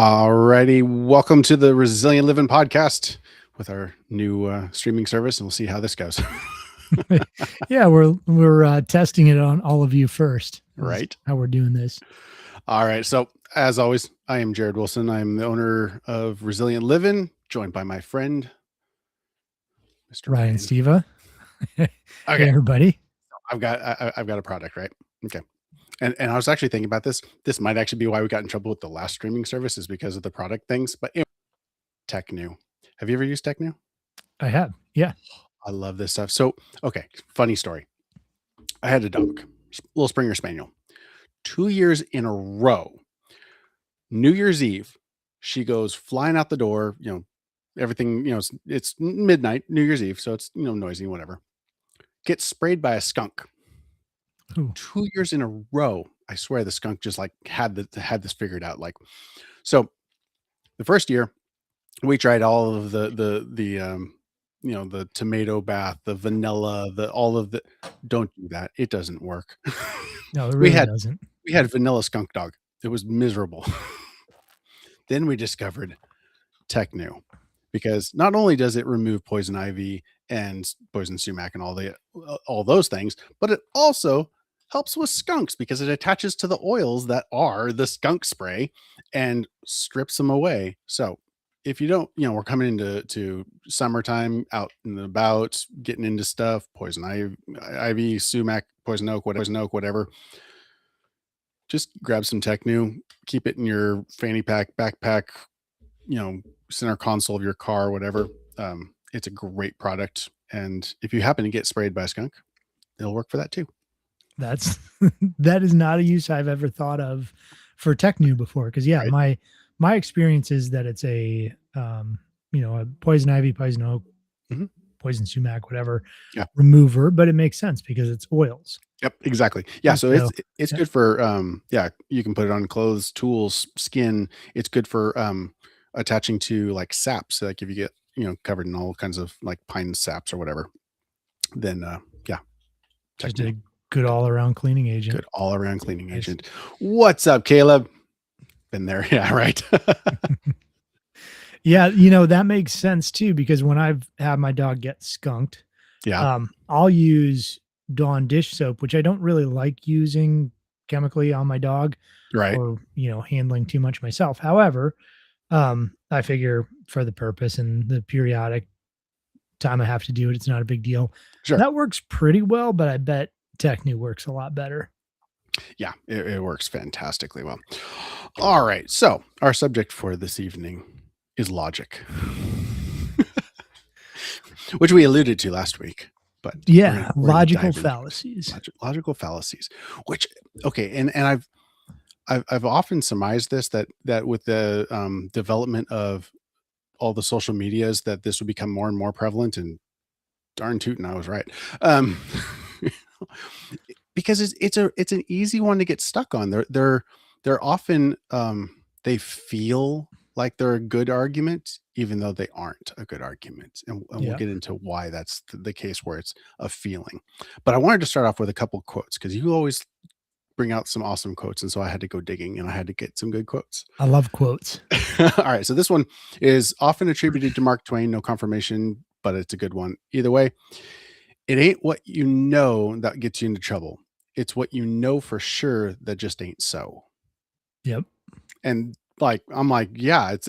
Alrighty, welcome to the Resilient Living podcast with our new streaming service, and we'll see how this goes. Yeah, we're testing it on all of you first. Is Right. how we're doing this. All right. So, as always, I am Jared Wilson. I'm the owner of Resilient Living, joined by my friend, Mr. Ryan Ryan. Steva. Hey, Okay, everybody. I've got a product, right? Okay. And I was actually thinking about this. This might actually be why we got in trouble with the last streaming service, is because of the product things. But anyway, Tech New. Have you ever used Tech New? I have. Yeah. I love this stuff. So, okay, funny story. I had a dog, little Springer Spaniel. 2 years in a row, New Year's Eve, she goes flying out the door, everything, it's midnight, New Year's Eve, so it's, noisy, whatever. Gets sprayed by a skunk. Ooh. 2 years in a row. I swear the skunk just like had this figured out. So the first year we tried all of the tomato bath, the vanilla, don't do that. It doesn't work. No, it we really had doesn't. we had vanilla skunk dog. It was miserable. Then we discovered Tech New, because not only does it remove poison ivy and poison sumac and all those things, but it also helps with skunks because it attaches to the oils that are the skunk spray and strips them away. So if you don't, we're coming into summertime, out and about, getting into stuff, ivy, sumac, poison oak, whatever. Just grab some Tech New, keep it in your fanny pack, backpack, center console of your car, whatever. It's a great product. And if you happen to get sprayed by a skunk, it'll work for that too. That is not a use I've ever thought of for Tech New before. Because Right. my experience is that it's a a poison ivy, poison oak, Mhm. poison sumac, whatever Yeah. remover, but it makes sense because it's oils. Yep. Exactly. Yeah. So So it's yeah, good for you can put it on clothes, tools, skin. It's good for attaching to like saps. Like if you get covered in all kinds of like pine saps or whatever, then yeah, Tech just New. a good all around cleaning agent. Good all around cleaning Nice. agent. What's up, Caleb? Been there. Yeah, right. Yeah, that makes sense too, because when I've had my dog get skunked, Yeah. I'll use Dawn dish soap, which I don't really like using chemically on my dog Right. or, handling too much myself. However, I figure for the purpose and the periodic time I have to do it, it's not a big deal. Sure. That works pretty well, but I bet Technu works a lot better. Yeah, it works fantastically well. All right. So our subject for this evening is logic, which we alluded to last week. But Yeah, we're gonna logical dive into fallacies. logical fallacies. Which okay, and I've often surmised this, that with the development of all the social medias, that this would become more and more prevalent. And darn tootin', I was right. Um, because it's an easy one to get stuck on. They're often they feel like they're a good argument, even though they aren't a good argument. And we'll Yeah. get into why that's the case, where it's a feeling. But I wanted to start off with a couple quotes, because you always bring out some awesome quotes. And so I had to go digging and I had to get some good quotes. I love quotes. All right. So this one is often attributed to Mark Twain, no confirmation, but it's a good one. Either way, it ain't what you know that gets you into trouble. It's what you know for sure that just ain't so. Yep. And like, I'm like, yeah, it's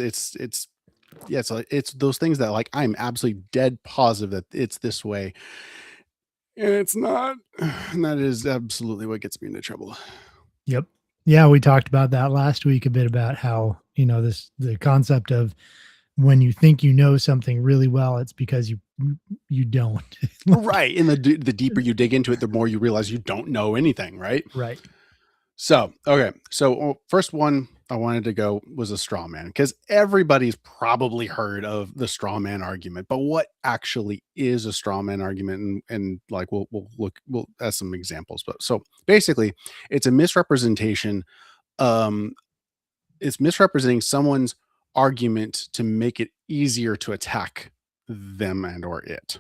those things that like, I'm absolutely dead positive that it's this way. And it's not. And that is absolutely what gets me into trouble. Yep. Yeah, we talked about that last week a bit about how, the concept of when you think you know something really well, it's because you don't. Right. And the deeper you dig into it, the more you realize you don't know anything. Right. Right. So, okay. So, first one I wanted to go was a straw man, because everybody's probably heard of the straw man argument. But what actually is a straw man argument? And like, we'll as some examples. But so basically, it's a misrepresentation. Um, it's misrepresenting someone's argument to make it easier to attack them and or it.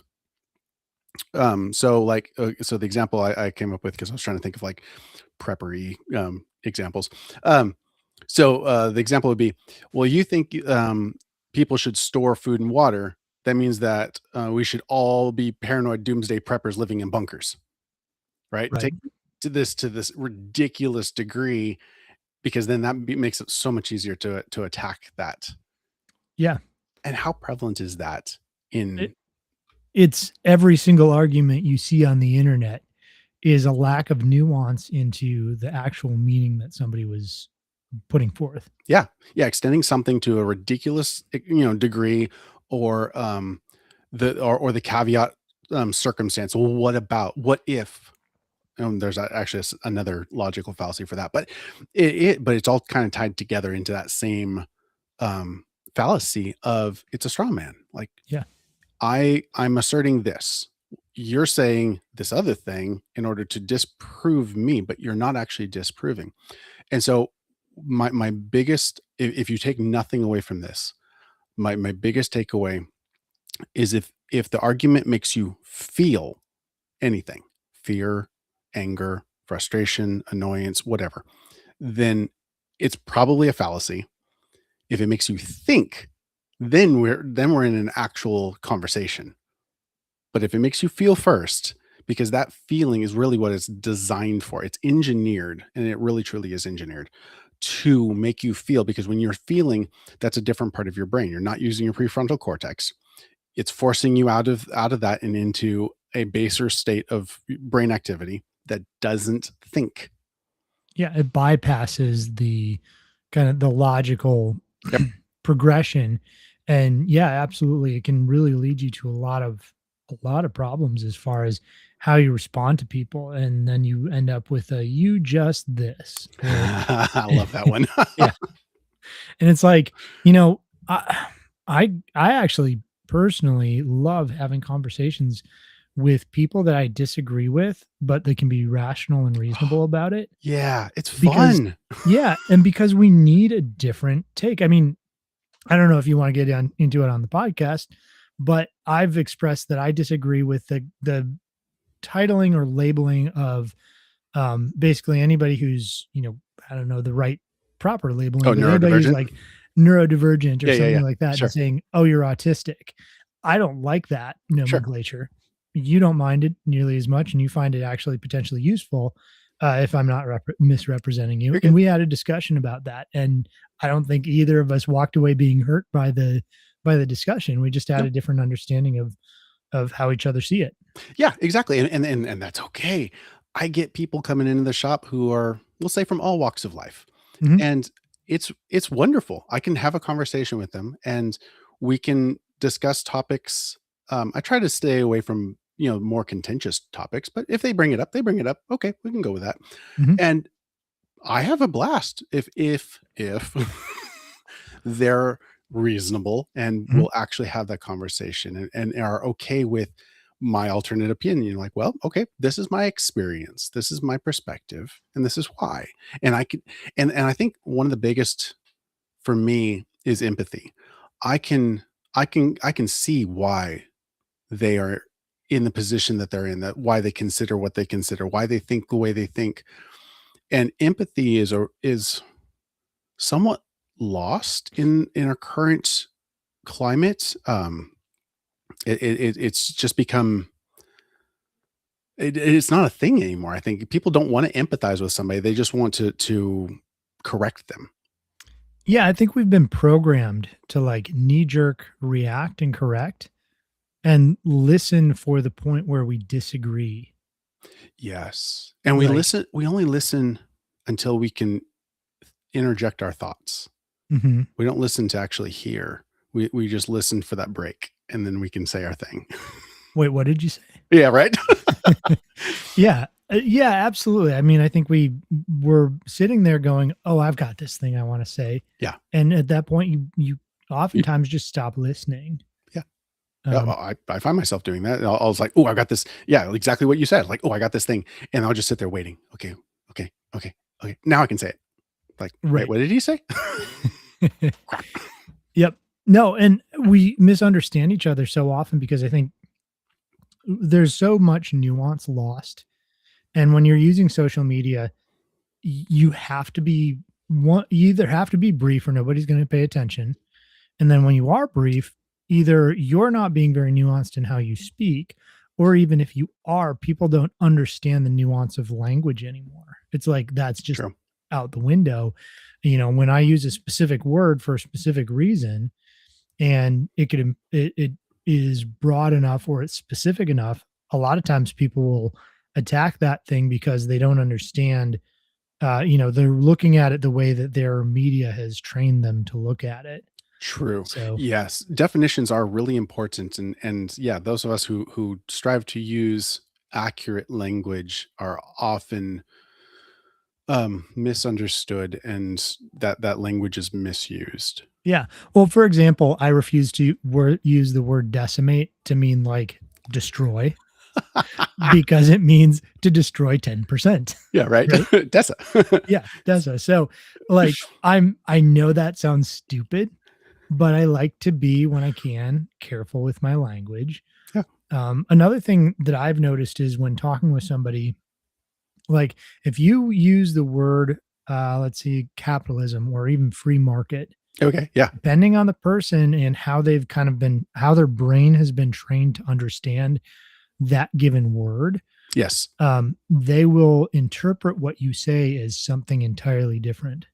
So the example I came up with, because I was trying to think of like preppery examples. So, the example would be, well, you think, people should store food and water. That means that, we should all be paranoid doomsday preppers living in bunkers, right? Right. Take to this ridiculous degree, because then that makes it so much easier to attack that. Yeah. And how prevalent is that It in it's every single argument you see on the internet is a lack of nuance into the actual meaning that somebody was putting forth. yeah, yeah, extending something to a ridiculous, degree, or, or the caveat, circumstance. Well, what about, what if? There's actually another logical fallacy for that, but but it's all kind of tied together into that same, fallacy of, it's a straw man. Like, Yeah. I'm asserting this. You're saying this other thing in order to disprove me, but you're not actually disproving. And so my biggest, if you take nothing away from this, my biggest takeaway is, if the argument makes you feel anything, fear, anger, frustration, annoyance, whatever, then it's probably a fallacy. If it makes you think, then we're in an actual conversation. But if it makes you feel first, because that feeling is really what it's designed for. It's engineered, and it really truly is engineered to make you feel, because when you're feeling, that's a different part of your brain. You're not using your prefrontal cortex. It's forcing you out of that and into a baser state of brain activity that doesn't think. Yeah, it bypasses the kind of the logical Yep. progression. And yeah, absolutely. It can really lead you to a lot of problems as far as how you respond to people. And then you end up with a you just this or I love that one. yeah. And it's like, you know, I actually personally love having conversations with people that I disagree with, but they can be rational and reasonable about it. Yeah, it's Because fun. yeah, and because we need a different take. I mean, I don't know if you wanna get down into it on the podcast, but I've expressed that I disagree with the titling or labeling of, basically anybody who's, I don't know the right proper Oh, labeling, but anybody who's neurodivergent? like neurodivergent or Yeah, yeah, something yeah. like that and Sure, saying, "Oh, you're autistic." I don't like that sure. nomenclature. You don't mind it nearly as much, and you find it actually potentially useful, if I'm not misrepresenting you. You're And good. we had a discussion about that, and I don't think either of us walked away being hurt by the discussion. We just had No. a different understanding of how each other see it. Yeah, exactly, and that's okay. I get people coming into the shop who are, we'll say, from all walks of life, Mhm, and it's wonderful. I can have a conversation with them, and we can discuss topics. I try to stay away from, more contentious topics, but if they bring it up, they bring it up. Okay, we can go with that. mhm, And I have a blast if they're reasonable and mhm. will actually have that conversation, and are okay with my alternate opinion. Like, well, okay, this is my experience, this is my perspective, and this is why. And I can, and I think one of the biggest for me is empathy. I can I can see why they are in the position that they're in, that why they consider what they consider, why they think the way they think. And empathy is somewhat lost in our current climate. It's just become, it's not a thing anymore. I think people don't want to empathize with somebody; they just want to correct them. Yeah, I think we've been programmed to, like, knee jerk react and correct and listen for the point where we disagree. Yes, and we Like listen. We only listen until we can interject our thoughts. mhm. We don't listen to actually hear. We just listen for that break, and then we can say our thing. Wait, what did you say? Yeah, right. Yeah, yeah, absolutely. I mean, I think we were sitting there going, "Oh, I've got this thing I wanna say," Yeah, and at that point, you you, oftentimes just stop listening. yeah. Yeah, Um, well, I find myself doing that. I was like, "Oh, I got this." Yeah, exactly what you said. Like, "Oh, I got this thing," and I'll just sit there waiting. Okay, okay, okay, okay. Now I can say it. Like, wait, right. what did he say? Crap. Yep. No, and we misunderstand each other so often because I think there's so much nuance lost, and when you're using social media, you have to be you either have to be brief or nobody's going to pay attention. And then when you are brief, either you're not being very nuanced in how you speak, or even if you are, people don't understand the nuance of language anymore. It's like that's just True. out the window. When I use a specific word for a specific reason, and it is broad enough or it's specific enough, a lot of times people will attack that thing because they don't understand. They're looking at it the way that their media has trained them to look at it. True. So Yes, definitions are really important, and yeah, those of us who strive to use accurate language are often misunderstood, and that language is misused. yeah. Well, for example, I refuse to use the word decimate to mean like destroy because it means to destroy 10%, Yeah, right. right? Dessa. Yeah, that's a so, like, I know that sounds stupid, but I like to be, when I can, careful with my language. Yeah. Another thing that I've noticed is when talking with somebody, like, if you use the word, let's see, capitalism or even free market, Okay. Yeah. depending on the person and how their brain has been trained to understand that given word, Yes. they will interpret what you say as something entirely different,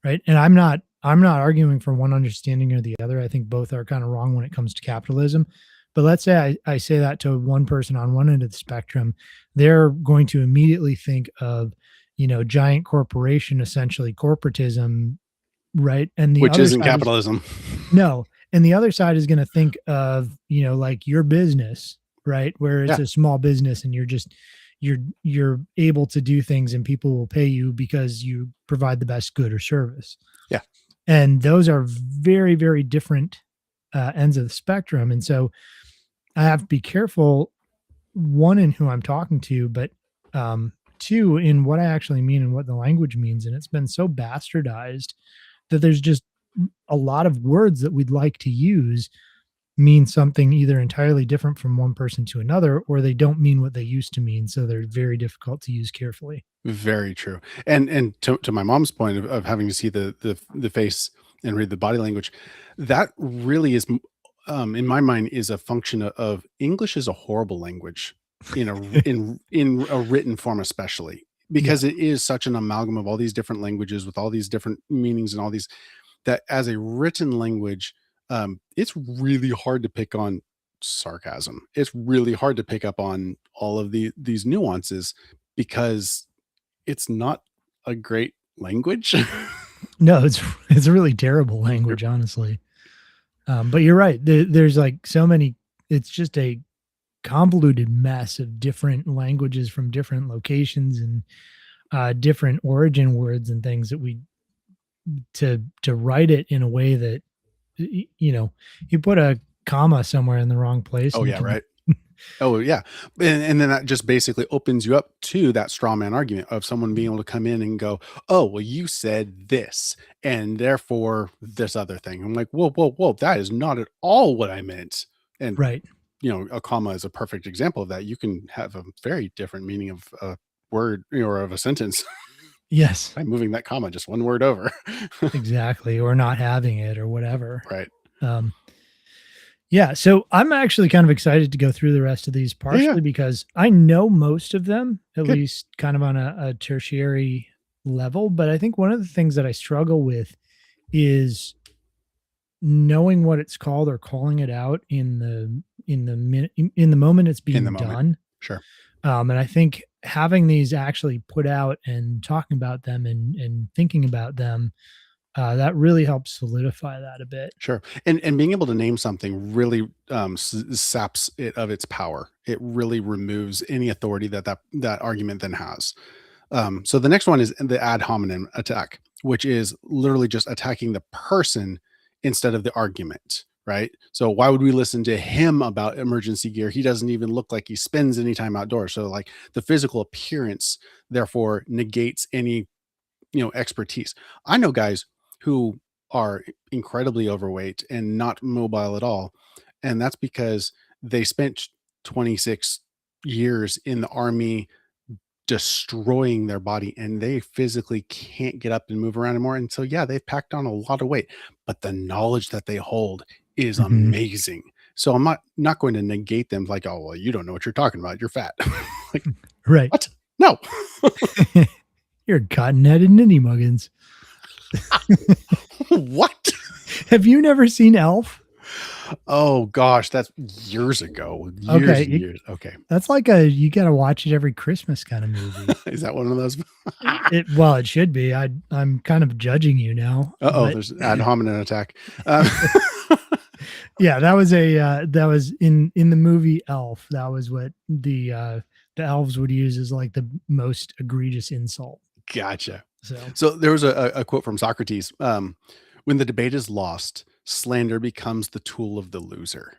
right? And I'm not arguing for one understanding or the other. I think both are kind of wrong when it comes to capitalism. But let's say I say that to one person on one end of the spectrum, they're going to immediately think of, giant corporation, essentially corporatism, right? And the Which other isn't side is capitalism. no. And the other side is going to think of, like your business, right? Where it's Yeah. a small business and you're able to do things and people will pay you because you provide the best good or service. Yeah. And those are very, very different ends of the spectrum. And so I have to be careful, one, in who I'm talking to, but two, in what I actually mean and what the language means. And it's been so bastardized that there's just a lot of words that we'd like to use mean something either entirely different from one person to another, or they don't mean what they used to mean. So they're very difficult to use carefully. Very true. And to my mom's point of having to see the face and read the body language, that really is in my mind is a function of English is a horrible language in a written form, especially Yeah. because it is such an amalgam of all these different languages with all these different meanings and all these that as a written language, it's really hard to pick on sarcasm. It's really hard to pick up on all of these nuances because it's not a great language. No, it's a really terrible language, honestly. But you're right. There's like so many. It's just a convoluted mess of different languages from different locations and different origin words and things that we to write it in a way that you put a comma somewhere in the wrong place Oh and it yeah, can right. Oh yeah, and then that just basically opens you up to that straw man argument of someone being able to come in and go, "Oh, well, you said this, and therefore this other thing." I'm like, "Whoa, whoa, whoa! That is not at all what I meant." And right. a comma is a perfect example of that. You can have a very different meaning of a word or of a sentence Yes, by moving that comma just one word over. exactly. Or not having it or whatever. Right. Um, yeah, so I'm actually kind of excited to go through the rest of these, Yeah. Yeah. partially because I know most of them, at Good. least kind of on a tertiary level. But I think one of the things that I struggle with is knowing what it's called or calling it out in the moment it's In the being moment. done. Sure. And I think having these actually put out and talking about them and thinking about them, that really helps solidify that a bit. Sure, and being able to name something really, saps it of its power. It really removes any authority that argument then has. So the next one is the ad hominem attack, which is literally just attacking the person instead of the argument, right? So why would we listen to him about emergency gear? He doesn't even look like he spends any time outdoors. So like the physical appearance therefore negates any expertise. I know guys who are incredibly overweight and not mobile at all, and that's because they spent 26 years in the army destroying their body, and they physically can't get up and move around anymore. And so, yeah, they've packed on a lot of weight, but the knowledge that they hold is Mhm. amazing. So I'm not going to negate them like, oh, well, you don't know what you're talking about. You're fat. Like, Right. what? No. You're cotton-headed ninny muggins. What? Have you never seen Elf? Oh gosh, that's years ago. Years Okay, and years. Okay. that's like a you gotta watch it every Christmas kinda movie. Is that one of those? Well, it should be. I'm kind of judging you now, Uh-oh, but there's an ad hominem attack. Um, yeah, that was in the movie Elf. That was what the elves would use as like the most egregious insult. gotcha. So, So there was a quote from Socrates. When the debate is lost, slander becomes the tool of the loser.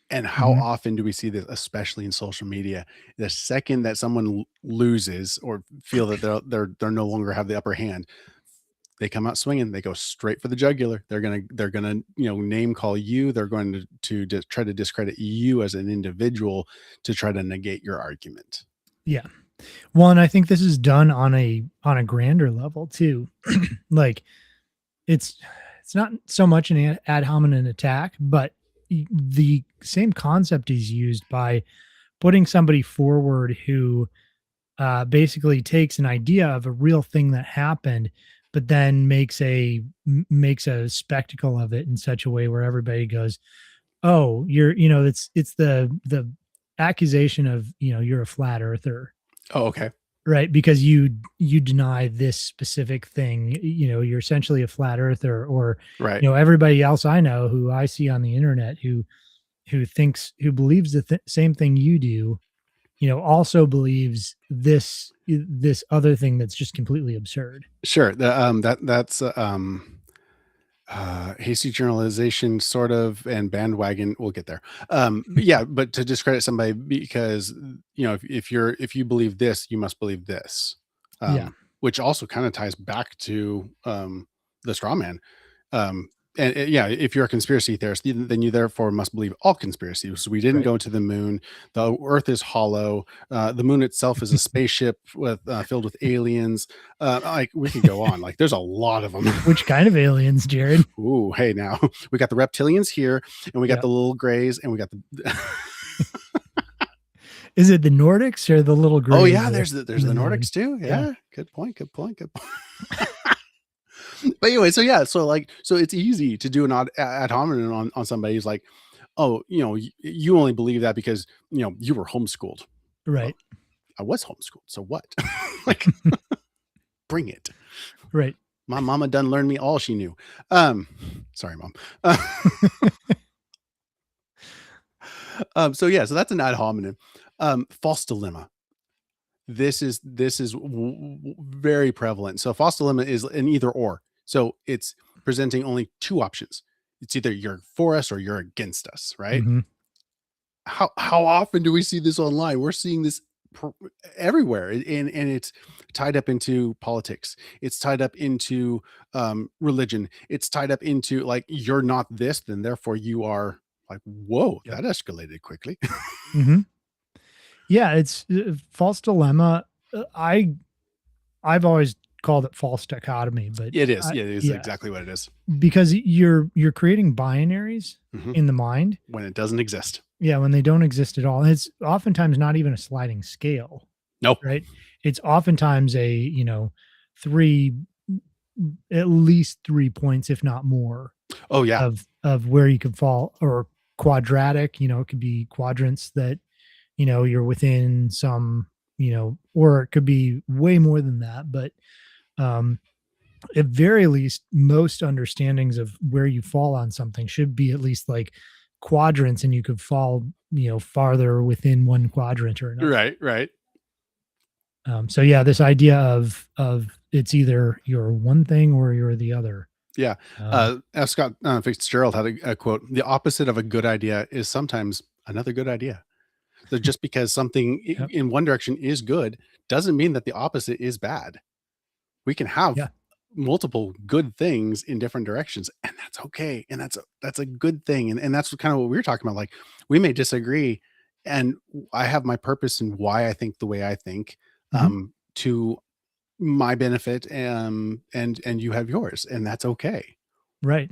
And how mhm, often do we see this, especially in social media? The second that someone loses or feel that they're no longer have the upper hand, they come out swinging. They go straight for the jugular. They're gonna name call you. They're going to try to discredit you as an individual to try to negate your argument. yeah. Well, and I think this is done on a grander level too. Like it's it's not so much an ad hominem attack, but the same concept is used by putting somebody forward who basically takes an idea of a real thing that happened, but then makes a spectacle of it in such a way where everybody goes, "Oh, it's the accusation of you're a flat earther." Oh, okay. Right, because you deny this specific thing, you're essentially a flat earther, or Right. everybody else I know who I see on the internet who believes the same thing you do, also believes this other thing that's just completely absurd. Sure. That's hasty generalization sort of, and bandwagon. We'll get there. But yeah, but to discredit somebody because if you believe this, you must believe this. Yeah, Which also kind of ties back to the straw man. Um, and yeah, if you're a conspiracy theorist, then you therefore must believe all conspiracies. So we didn't right. go to the moon. The Earth is hollow. The moon itself is a spaceship with filled with aliens. Like we could go on. Like there's a lot of them. Which kind of aliens, Jared? Ooh, hey, now we got the reptilians here, and we got Yeah. the little grays, and we got the. Is it the Nordics or the little Oh grays yeah, there's in the the moon? Nordics too. Yeah, Yeah, good point. Good point. Good point. But anyway, so yeah, so it's easy to do an ad hominem on somebody who's like, oh, you only believe that because you were homeschooled. Well, right, I was homeschooled, so what? Like, bring it. right. My mama done learned me all she knew. Um, Sorry, mom. Uh, so yeah, so that's an ad hominem. False dilemma. This is very prevalent. So false dilemma is an either or. So it's presenting only two options. It's either you're for us or you're against us, right? Mhm. How often do we see this online? We're seeing this everywhere, and it's tied up into politics. It's tied up into religion. It's tied up into like you're not this, then therefore you are. Like, whoa, Yep. that escalated quickly. Mhm. Yeah, it's false dilemma. I've always called it false dichotomy, but It is. Yeah, it is yeah, exactly what it is. because you're creating binaries Mhm. in the mind. When it doesn't exist. Yeah, when they don't exist at all. And it's oftentimes not even a sliding scale, Nope. right? It's oftentimes a, 3 at least 3 points, if not more, Oh yeah. of where you could fall, or quadratic, it could be quadrants that, you're within some, or it could be way more than that. But um at very least, most understandings of where you fall on something should be at least like quadrants, and you could fall, farther within one quadrant or another. Right, right. So yeah, this idea of it's either you're one thing or you're the other. Yeah. Um, F. Scott Fitzgerald had a quote: "The opposite of a good idea is sometimes another good idea." So just because something yep, in one direction is good doesn't mean that the opposite is bad. We can have yeah, multiple good things in different directions, and that's okay. And that's a good thing. And that's kind of what we were talking about. Like we may disagree, and I have my purpose in why I think the way I think. Mhm. to my benefit, and you have yours, and that's okay. Right.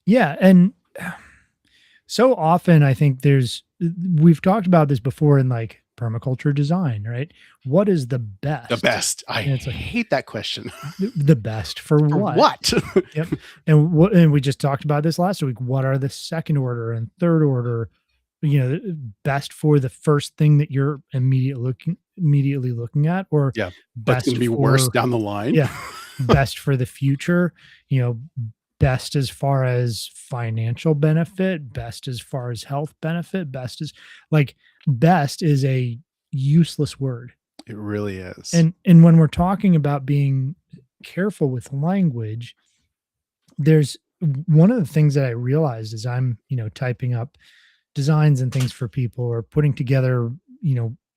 Yeah, and so often I think we've talked about this before in like permaculture design, right? What is the The best? best. I And it's like hate that question. the best for For what? what? Yep. And we just talked about this last week. What are the second order and third order, best for the first thing that you're immediately looking at, or Yeah, but it's gonna best be worse for, down the line. yeah, best for the future, you know, best as far as financial benefit, best as far as health benefit, best is like best is a useless word. It really is. And when we're talking about being careful with language, there's one of the things that I realized as I'm, typing up designs and things for people or putting together,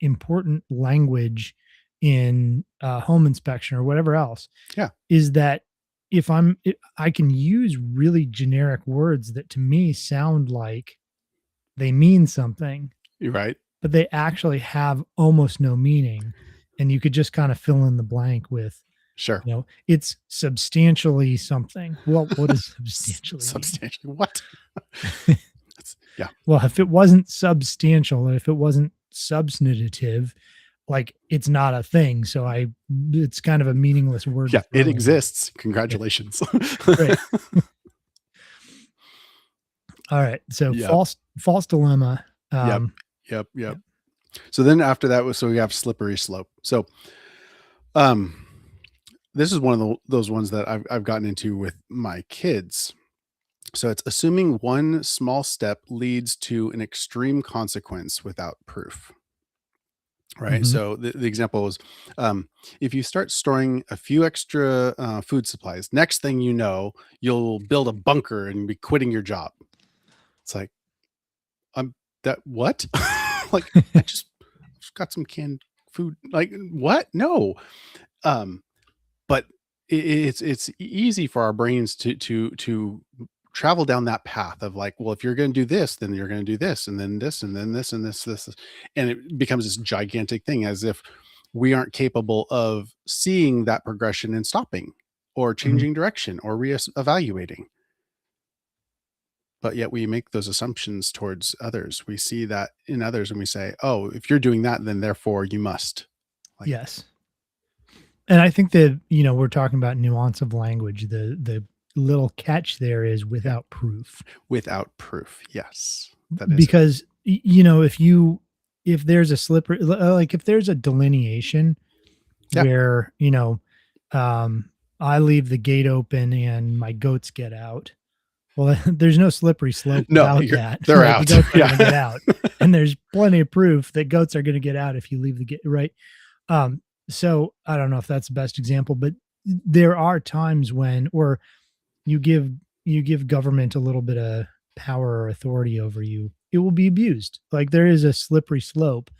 important language in home inspection or whatever else, Yeah, is that I can use really generic words that to me sound like they mean something, you're right. but they actually have almost no meaning. And you could just kind of fill in the blank with, Sure. it's substantially something. Well, what does substantially mean? Substantially what? That's yeah. Well, if it wasn't substantial, if it wasn't substantive, like it's not a thing. So it's kind of a meaningless word to Yeah, throw it in there. exists. Yeah, Congratulations. great. All right. So Yep, false dilemma. yep, yep. Yeah. So then after that was so we have slippery slope. So, um, this is one of those ones that I've gotten into with my kids. So it's assuming one small step leads to an extreme consequence without proof. Right. Mhm. So the example is if you start storing a few extra food supplies, next thing you know, you'll build a bunker and be quitting your job. It's like, I'm that what? Like, just got some canned food. Like, what? No. Um, but it's easy for our brains to travel down that path of like, well, if you're going to do this, then you're going to do this, and then this, and then this, and this, and it becomes this gigantic thing, as if we aren't capable of seeing that progression and stopping, or Mhm. changing direction, or evaluating. But yet we make those assumptions towards others. We see that in others, and we say, "Oh, if you're doing that, then therefore you must." Like, Yes. And I think that, we're talking about nuance of language. The little catch there is yeah, without proof. without proof. Yes, that is it. Because if there's a slippery like if there's a delineation Yeah. where, um, I leave the gate open and my goats get out. Well, there's no slippery slope No, about that, they're right? The out. goats are gonna get Yeah. out, and there's plenty of proof that goats are gonna get out if you leave the gate, right? So I don't know if that's the best example, but there are times when or you give you give government a little bit of power or authority over you, it will be abused. Like there is a slippery slope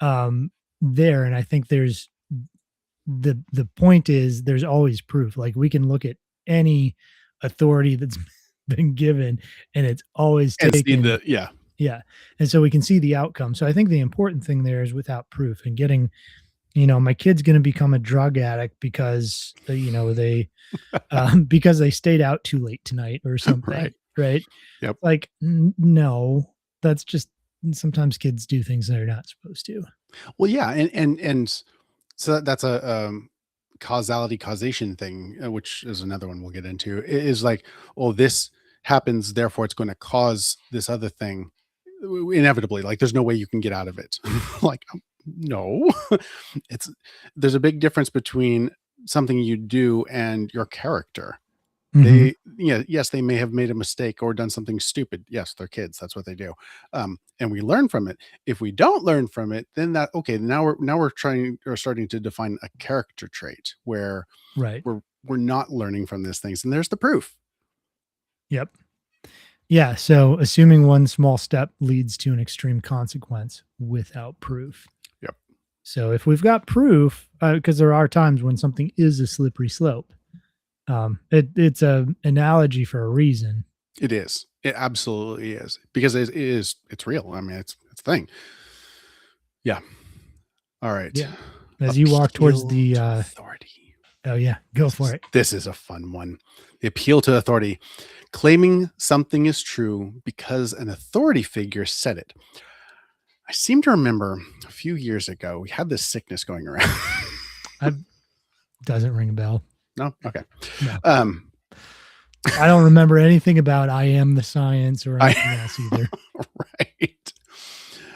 there, and I think the point is there's always proof. Like we can look at any authority that's been given, and it's always And see taken. the yeah. Yeah, and so we can see the outcome. So I think the important thing there is without proof and getting, my kid's going to become a drug addict because because they stayed out too late tonight or something, Right. right? Yep. Like, no, that's just sometimes kids do things they're not supposed to. Well, yeah, and so that's a, causality causation thing, which is another one we'll get into, is like, "Oh, this happens, therefore it's gonna cause this other thing inevitably, like, there's no way you can get out of it." Like, no. It's there's a big difference between something you do and your character. Mhm. Yeah, yes, they may have made a mistake or done something stupid. Yes, they're kids. That's what they do. And we learn from it. If we don't learn from it, then that okay, now we're trying or starting to define a character trait where Right. we're not learning from these things. And there's the proof. Yep. Yeah. So assuming one small step leads to an extreme consequence without proof. Yep. So if we've got proof, because there are times when something is a slippery slope, it's a analogy for a reason. It is. It absolutely is. Because it's real. I mean, it's a thing. Yeah. All right. Yeah. as you walk towards Appeal the, to authority. oh yeah, go for it. This is a fun one. The appeal to authority. Claiming something is true because an authority figure said it. I seem to remember a few years ago, we had this sickness going around. I doesn't ring a bell. No? Okay. No. Um, I don't remember anything about I am the science or I anything else either. right.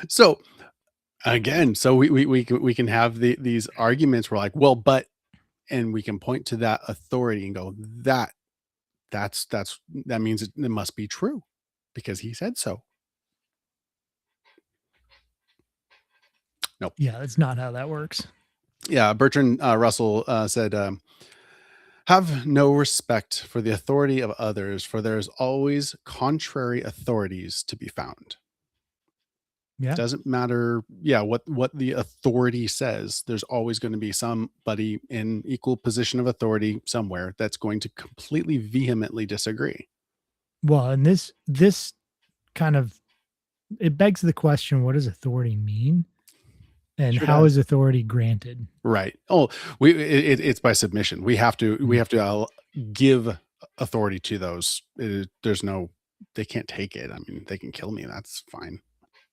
So again, so we can have these arguments where like, well, but, and we can point to that authority and go, that means it must be true because he said so. Nope. Yeah, that's not how that works. Yeah, Bertrand Russell said, have no respect for the authority of others, for there is always contrary authorities to be found. Yeah. Doesn't matter, yeah, what the authority says. There's always going to be somebody in equal position of authority somewhere that's going to completely vehemently disagree. Well, and this kind of it begs the question, what does authority mean? And Sure how does. is authority granted? Right. Oh, it's by submission. We have to give authority to those. There's no, they can't take it. I mean, they can kill me. That's fine.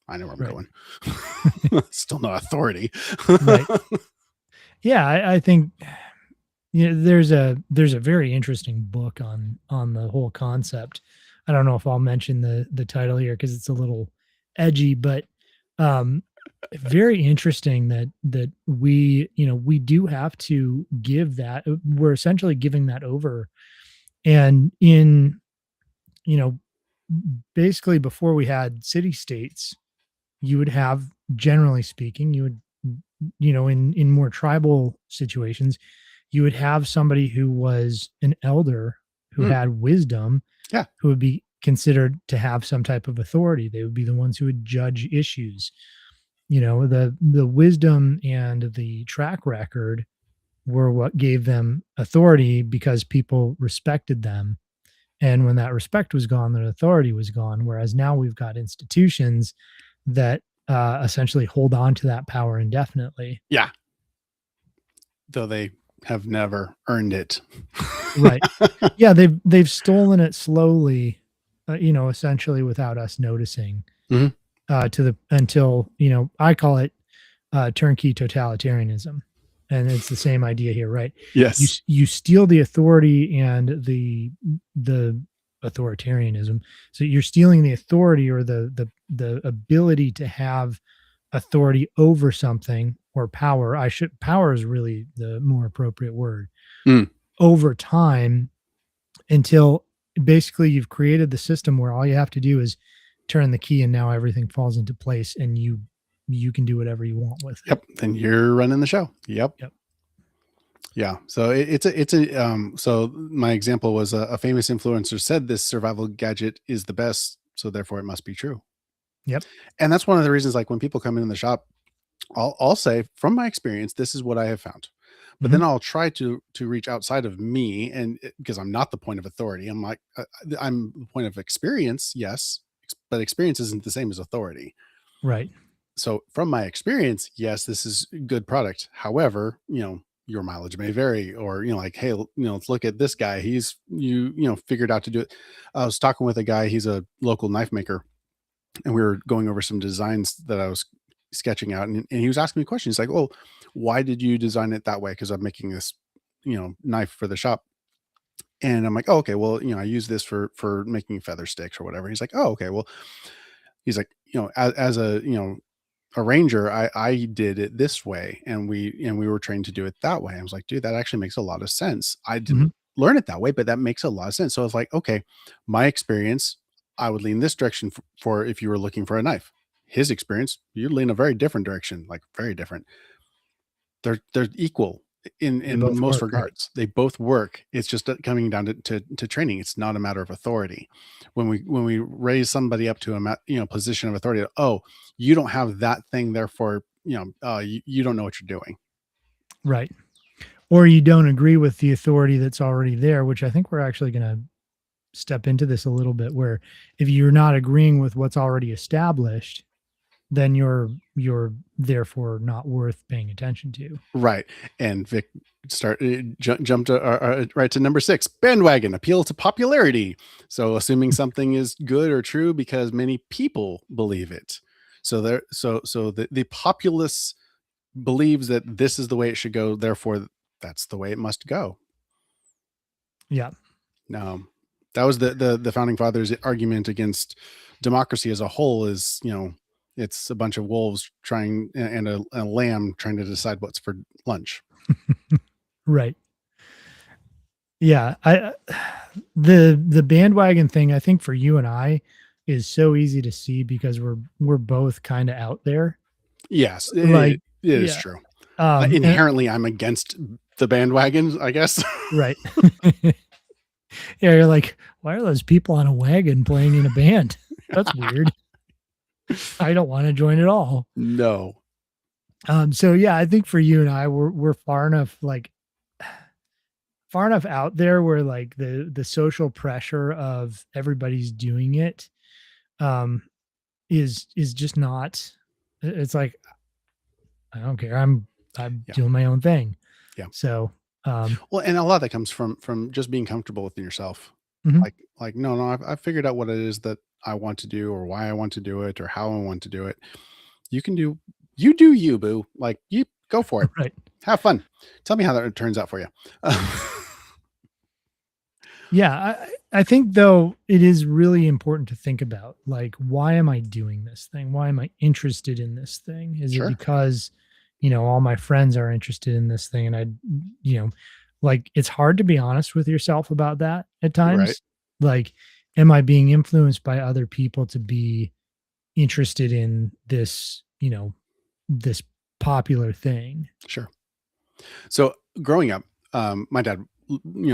I know where I'm Right. going. Still no authority. Right. Yeah, I think there's a very interesting book on the whole concept. I don't know if I'll mention the title here because it's a little edgy, but um very interesting that we do have to give that, we're essentially giving that over. And in, you know, basically before we had city states, you would have, generally speaking, you would, in more tribal situations, you would have somebody who was an elder who Mm, had wisdom, yeah. who would be considered to have some type of authority. They would be the ones who would judge issues. The wisdom and the track record were what gave them authority because people respected them. And when that respect was gone, that authority was gone. Whereas now we've got institutions that essentially hold on to that power indefinitely. Yeah. Though they have never earned it. Right. Yeah, they've stolen it slowly, essentially without us noticing. Mhm. To the until I call it turnkey totalitarianism, and it's the same idea here, right? Yes. You steal the authority and the authoritarianism, so you're stealing the authority or the ability to have authority over something, or power. Power is really the more appropriate word, Mm. over time, until basically you've created the system where all you have to do is turn the key and now everything falls into place and you can do whatever you want with it. Yep. Then you're running the show. Yep. Yep. Yeah. So so my example was a famous influencer said this survival gadget is the best. So therefore it must be true. Yep. And that's one of the reasons, like when people come in the shop, I'll say from my experience, this is what I have found. But Mhm. then I'll try to reach outside of me, and because I'm not the point of authority, I'm like I'm the point of experience, yes, but experience isn't the same as authority. Right. So from my experience, yes, this is a good product. However, your mileage may vary, or like, hey, let's look at this guy. He's figured out to do it. I was talking with a guy. He's a local knife maker, and we were going over some designs that I was sketching out, and he was asking me questions. He's like, "Oh, why did you design it that way?" Because I'm making this, knife for the shop. And I'm like, "Oh, okay. Well, I use this for making feather sticks or whatever." He's like, "Oh, okay. Well," he's like, as a arranger, I did it this way, and we were trained to do it that way. I was like, "Dude, that actually makes a lot of sense. I Mhm. didn't learn it that way, but that makes a lot of sense." So I was like, "Okay, my experience, I would lean this direction for if you were looking for a knife. His experience, you'd lean a very different direction, like very different. They're equal They in both most work, right? regards. They both work. It's just coming down to training. It's not a matter of authority. When we raise somebody up to a position of authority, oh, you don't have that thing, therefore you don't know what you're doing. Right. Or you don't agree with the authority that's already there, which I think we're actually going to step into this a little bit, where if you're not agreeing with what's already established, then you're therefore not worth paying attention to. Right. And Vic jumped right to number 6, bandwagon appeal to popularity. So assuming something is good or true because many people believe it. So the populace believes that this is the way it should go, therefore that's the way it must go. Yeah. No, that was the founding fathers' argument against democracy as a whole. Is, it's a bunch of wolves trying and a lamb trying to decide what's for lunch. Right. Yeah, the bandwagon thing, I think for you and I is so easy to see because we're both kind of out there. Yes, Like, it is yeah. true. And Inherently, I'm against the bandwagon, I guess. right. Yeah, you're like, why are those people on a wagon playing in a band? That's weird. I don't want to join at all. No. So yeah, I think for you and I, we're far enough out there where like the social pressure of everybody's doing it um is just not, it's like I don't care. I'm Yeah. doing my own thing. Yeah. So Well, and a lot of that comes from just being comfortable within yourself. mhm, Like no, I've figured out what it is that I want to do, or why I want to do it, or how I want to do it. You can do you do you, boo. Like, you go for it. right. Have fun. Tell me how that turns out for you. Yeah, I think though it is really important to think about like why am I doing this thing? Why am I interested in this thing? Is it Sure. because all my friends are interested in this thing and you know like it's hard to be honest with yourself about that at Right. times. Like am I being influenced by other people to be interested in this, this popular thing? Sure. So growing up, my dad,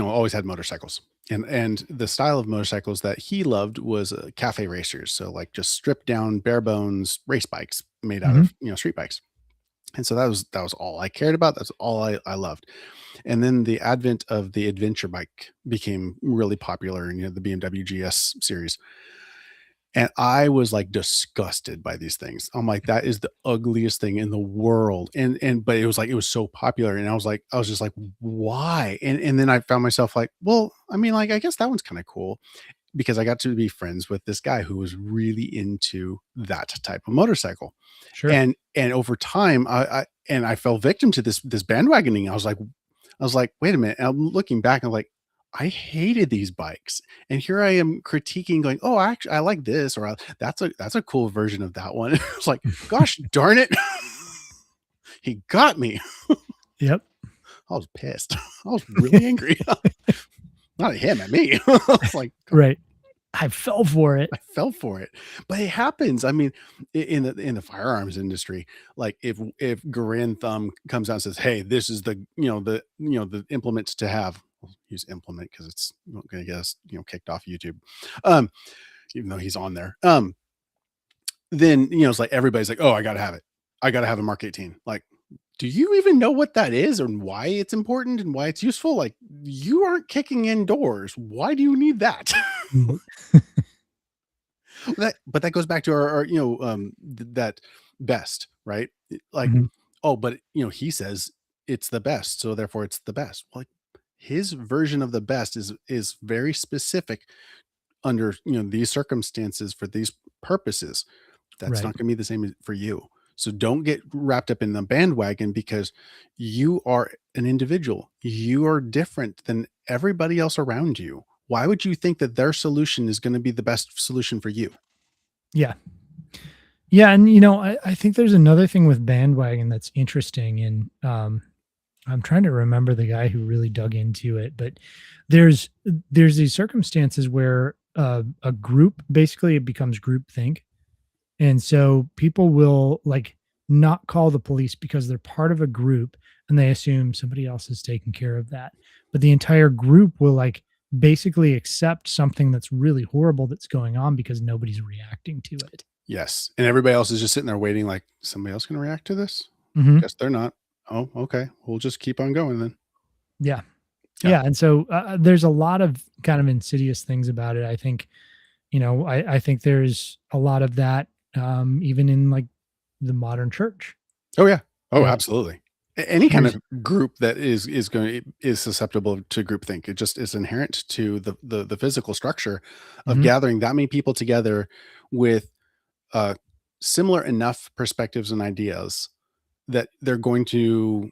always had motorcycles, and the style of motorcycles that he loved was cafe racers. So like just stripped down, bare bones race bikes made out Mhm. of street bikes. And so that was all I cared about. That's all I loved. And then the advent of the adventure bike became really popular, and the BMW GS series. And I was, like, disgusted by these things. I'm like, "That is the ugliest thing in the world." But it was like, it was so popular, and I was just like, "Why?" And then I found myself like, "Well, I mean, like, I guess that one's kinda cool," because I got to be friends with this guy who was really into that type of motorcycle. Sure. And over time, I fell victim to this bandwagoning. I was like, "Wait a minute." And I'm looking back, I'm like, "I hated these bikes." And here I am critiquing going, "Oh, actually, I like this," or "That's a cool version of that one." It's like, "Gosh darn it." He got me. Yep. I was pissed. I was really angry. Not at him, at me. I was like, Right. I fell for it. I fell for it. But it happens. I mean, in the firearms industry, like if Garand Thumb comes out and says, "Hey, this is the implement to have." We'll use implement because it's going to get us kicked off YouTube. Um, even though he's on there. Then it's like everybody's like, "Oh, I got to have it. I got to have a Mark 18." Like, do you even know what that is and why it's important and why it's useful? Like, you aren't kicking in doors. Why do you need that? Mm, But that goes back to our that best, right? Like, mhm. oh, but he says it's the best, so therefore it's the best. Like, his version of the best is very specific under these circumstances for these purposes. That's Right. not going to be the same for you. So don't get wrapped up in the bandwagon because you are an individual. You are different than everybody else around you. Why would you think that their solution is going to be the best solution for you? Yeah. Yeah, and I think there's another thing with bandwagon that's interesting, and I'm trying to remember the guy who really dug into it, but there's there's these circumstances where a group basically it becomes groupthink, and so people will like not call the police because they're part of a group and they assume somebody else is taking care of that, but the entire group will like basically accept something that's really horrible that's going on because nobody's reacting to it. Yes, and everybody else is just sitting there waiting like, "Somebody else gonna react to this? Mhm. Guess they're not. Oh, okay. We'll just keep on going then." Yeah. Yeah, Yeah, and so, there's a lot of kind of insidious things about it. I think, I think there's a lot of that, even in, like, the modern church. Oh, yeah. Oh, Uh, absolutely. Any kind there's of group that is susceptible to groupthink. It just is inherent to the physical structure of mhm, gathering that many people together with, uh, similar enough perspectives and ideas that they're going to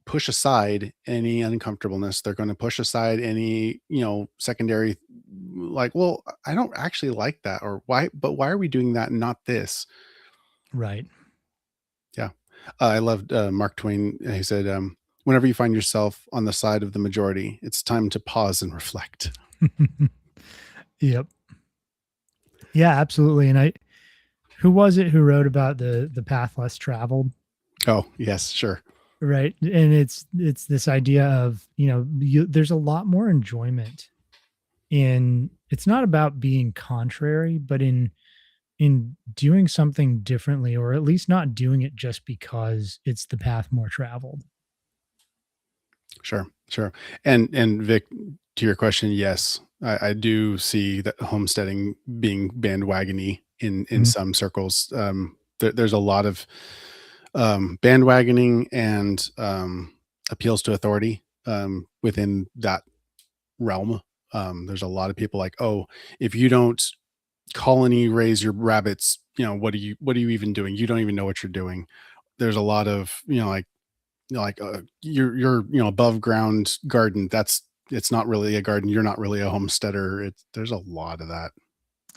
push aside any uncomfortableness. They're gonna push aside any, secondary, like, "Well, I don't actually like that," or why are we doing that and not this?" right. Yeah. I loved, Mark Twain. He said, "Whenever you find yourself on the side of the majority, it's time to pause and reflect." Yep. Yeah, absolutely, and I who was it who wrote about the path less traveled? Oh, yes, sure. Right, and it's this idea of, there's a lot more enjoyment in it's not about being contrary, but in doing something differently, or at least not doing it just because it's the path more traveled. Sure, sure. And Vic, to your question, yes, I do see that homesteading being bandwagony in Mhm. some circles. There's a lot of bandwagoning and appeals to authority within that realm. There's a lot of people like, oh, if you don't colony raise your rabbits, what are you even doing? You don't even know what you're doing. There's a lot of your above ground garden, it's not really a garden, you're not really a homesteader. There's a lot of that.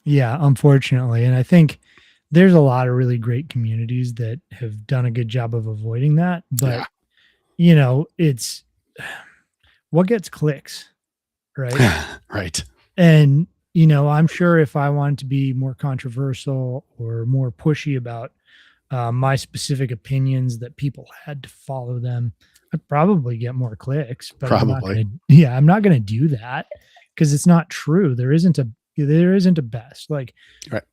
Yeah, unfortunately, and I think there's a lot of really great communities that have done a good job of avoiding that, but, Yeah. it's what gets clicks, right? Right. And, I'm sure if I wanted to be more controversial or more pushy about, my specific opinions that people had to follow them, I'd probably get more clicks, but I'm not Probably. gonna yeah, I'm not gonna do that because it's not true. There isn't a best. Like, Right.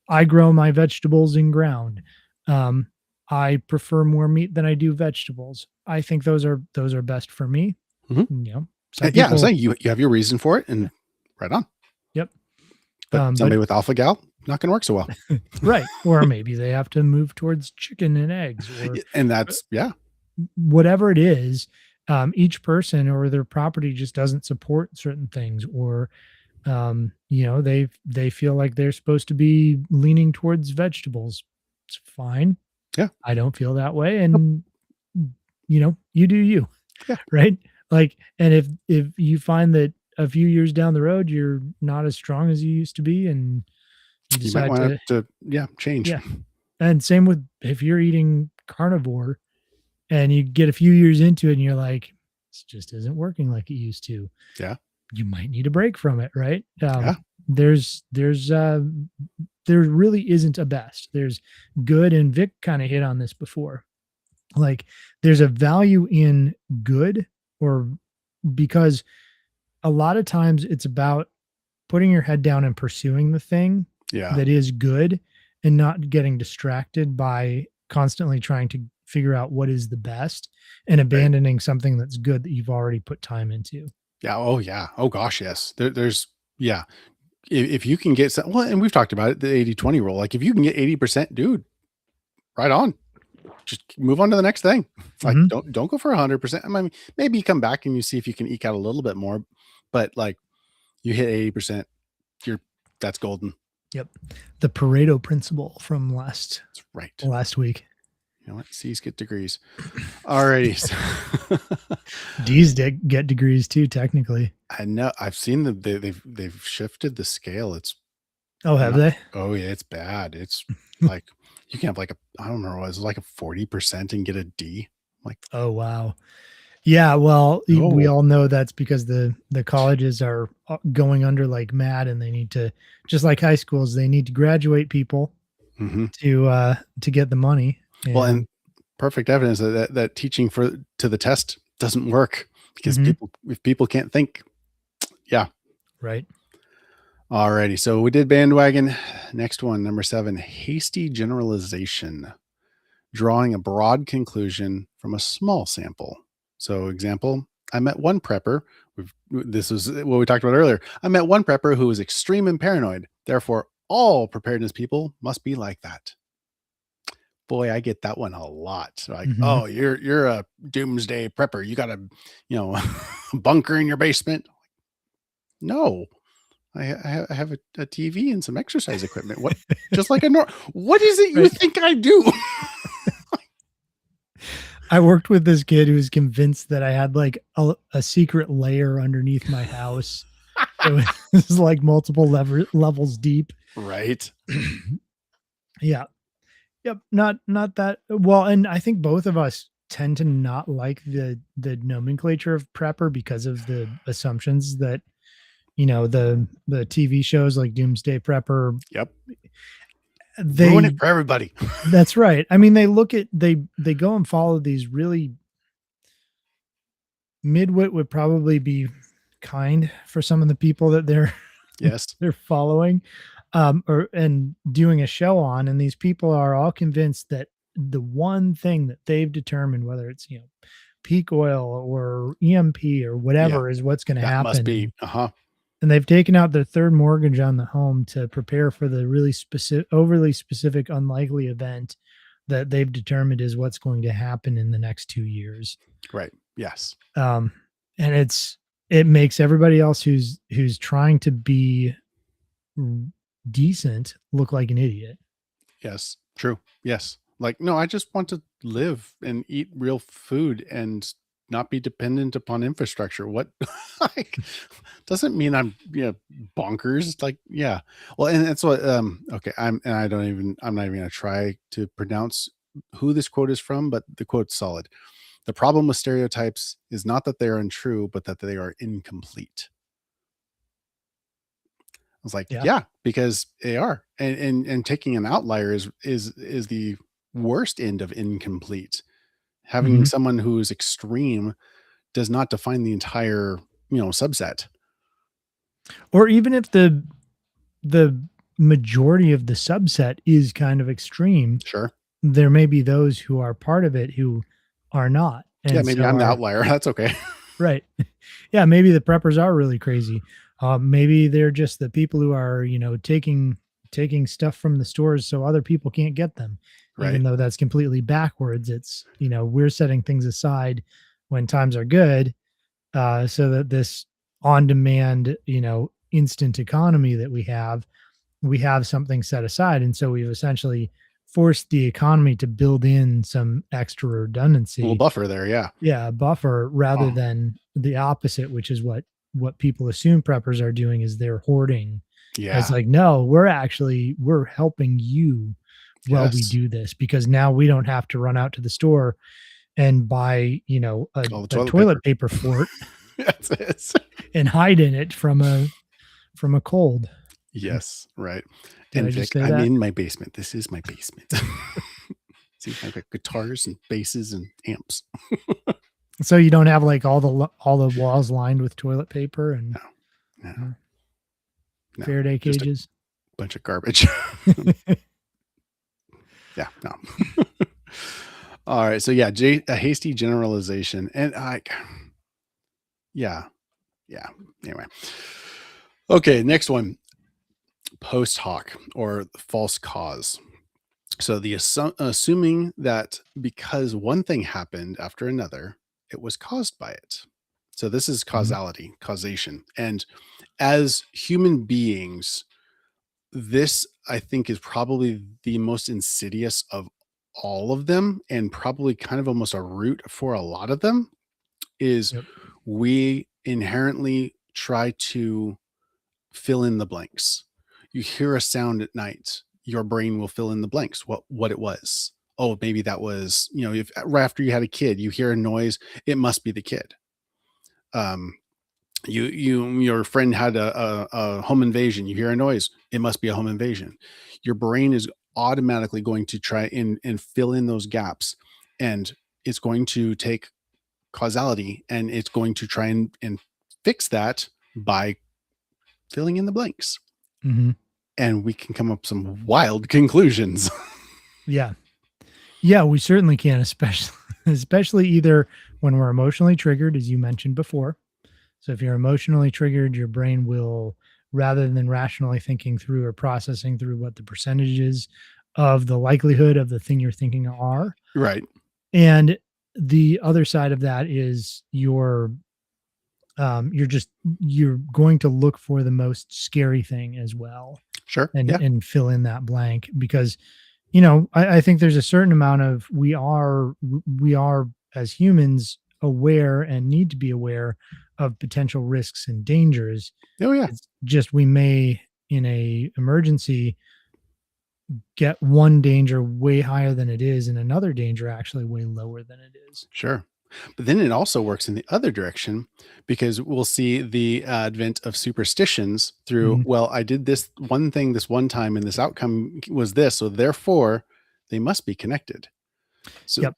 I grow my vegetables in ground. Um, I prefer more meat than I do vegetables. I think those are best for me. Mhm. Some Yeah, I'm people saying you have your reason for it, yeah, and right on. yep. But But somebody with alpha gal, not gonna work so well. right, or maybe they have to move towards chicken and eggs or And uh, that's yeah. whatever it is. Each person or their property just doesn't support certain things, or they feel like they're supposed to be leaning towards vegetables. It's fine. Yeah. I don't feel that way, Yep. and you do you, Yeah. right? Like, and if you find that a few years down the road you're not as strong as you used to be, and you You might decide want to to yeah, change. yeah, and same with if you're eating carnivore and you get a few years into it and you're like, this just isn't working like it used to. Yeah. You might need a break from it, right? Yeah. There really isn't a best. There's good, and Vic kind of hit on this before. Like, there's a value in good, or because a lot of times it's about putting your head down and pursuing the thing Yeah. that is good, and not getting distracted by constantly trying to figure out what is the best and Right. abandoning something that's good that you've already put time into. Yeah. Oh, yeah. Oh gosh, yes. There's yeah. If you can get some, well, and we've talked about it, the 80-20 rule. Like if you can get 80%, dude, right on. Just move on to the next thing. Like Mhm. don't go for 100%. I mean, maybe you come back and you see if you can eke out a little bit more, but like you hit 80%, you're that's golden. Yep. The Pareto principle from last That's right. last week. You know what? C's get degrees. Alrighty. D's get degrees too, technically. I know I've seen them. They've shifted the scale. It's Oh, have not. they? Oh yeah, it's bad. It's like you can have like a I don't remember what it was like a 40% and get a D. Like Oh, wow. Yeah, well, we no. all know that's because the colleges are going under like mad, and they need to, just like high schools, they need to graduate people Hmm. to get the money. Well, and And perfect evidence that teaching for to the test doesn't work because mhm, if people can't think, yeah. right. Alrighty, so we did bandwagon. Next one, number 7, hasty generalization, drawing a broad conclusion from a small sample. So, example, I met one prepper. This is what we talked about earlier. I met one prepper who was extreme and paranoid. Therefore, all preparedness people must be like that. Boy, I get that one a lot. Like, Mhm. "Oh, you're a doomsday prepper. You got a, you know, bunker in your basement." No, I have a TV and some exercise equipment. What just like a what is it you Right. think I do? I worked with this kid who was convinced that I had, like, a secret lair underneath my house that was, like, multiple levels deep. Right. Yeah. Yep. Not that well, and I think both of us tend to not like the nomenclature of prepper because of the assumptions that, the TV shows like Doomsday Prepper, Yep. Ruin it they for everybody. that's right. I mean, they go and follow these really midwit would probably be kind for some of the people that they're Yes. they're following, or and doing a show on, and these people are all convinced that the one thing that they've determined, whether it's, peak oil or EMP or Yeah. whatever, is what's gonna That must happen, be uh-huh. and they've taken out their 3rd mortgage on the home to prepare for the really overly specific, unlikely event that they've determined is what's going to happen in the next 2 years. Right. Yes. Um, and it makes everybody else who's trying to be r decent look like an idiot. Yes. True. Yes. Like, no, I just want to live and eat real food and not be dependent upon infrastructure. What like doesn't mean I'm bonkers. Like, yeah. Well, and that's what okay, I'm not even gonna try to pronounce who this quote is from, but the quote's solid. The problem with stereotypes is not that they are untrue, but that they are incomplete. I was like, Yeah. yeah, because they are. And taking an outlier is the worst end of incomplete. Having Mhm. someone who is extreme does not define the entire, subset. Or even if the majority of the subset is kind of extreme, Sure. there may be those who are part of it who are not, Yeah, and maybe so I'm the are outlier. That's okay. right. Yeah, maybe the preppers are really crazy. Maybe they're just the people who are, taking stuff from the stores so other people can't get them, even Right. though that's completely backwards. It's, we're setting things aside when times are good, so that this on-demand, instant economy that we have something set aside, and so we've essentially forced the economy to build in some extra A little redundancy. buffer there. Yeah. Yeah, a buffer rather Oh, than the opposite, which is what people assume preppers are doing is they're hoarding. It's yeah. like, no, we're helping you while we Yes. do this because now we don't have to run out to the store and buy, All the a toilet paper. toilet paper fort Yes. Yes. and hide in it from a cold. Yes. Right. Did And I just Vic, say I'm that? in my basement. This is my basement. See, I've got guitars and basses and amps. So you don't have like all the walls lined with toilet paper and No, no, uh, no. Faraday Just a cages. bunch of garbage. Yeah, no. All right. So yeah, a hasty generalization. And yeah, yeah. Anyway. Okay, next one. Post hoc or false cause. So the assuming that because one thing happened after another, it was caused by it. So this is Mhm. causality, causation. And as human beings, this I think is probably the most insidious of all of them and probably kind of almost a root for a lot of them is Yep. we inherently try to fill in the blanks. You hear a sound at night, your brain will fill in the blanks, what it was. Oh, maybe that was, if right after you had a kid, you hear a noise, it must be the kid. Um, your friend had a home invasion, you hear a noise, it must be a home invasion. Your brain is automatically going to try and fill in those gaps, and it's going to take causality and it's going to try and fix that by filling in the blanks, Mhm. and we can come up with some wild conclusions. Yeah. Yeah, we certainly can, especially especially either when we're emotionally triggered, as you mentioned before. So if you're emotionally triggered, your brain will, rather than rationally thinking through or processing through what the percentage is of the likelihood of the thing you're thinking are. Right. And the other side of that is you're going to look for the most scary thing as well, Sure. and Yeah. fill in that blank, because I think there's a certain amount of we are as humans aware and need to be aware of potential risks and dangers. Oh, yeah. It's just we may, in a emergency, get one danger way higher than it is and another danger actually way lower than it is. Sure. But then it also works in the other direction because we'll see the advent of superstitions through, Mhm. well, I did this one thing this one time and this outcome was this. So therefore, they must be connected. So Yep.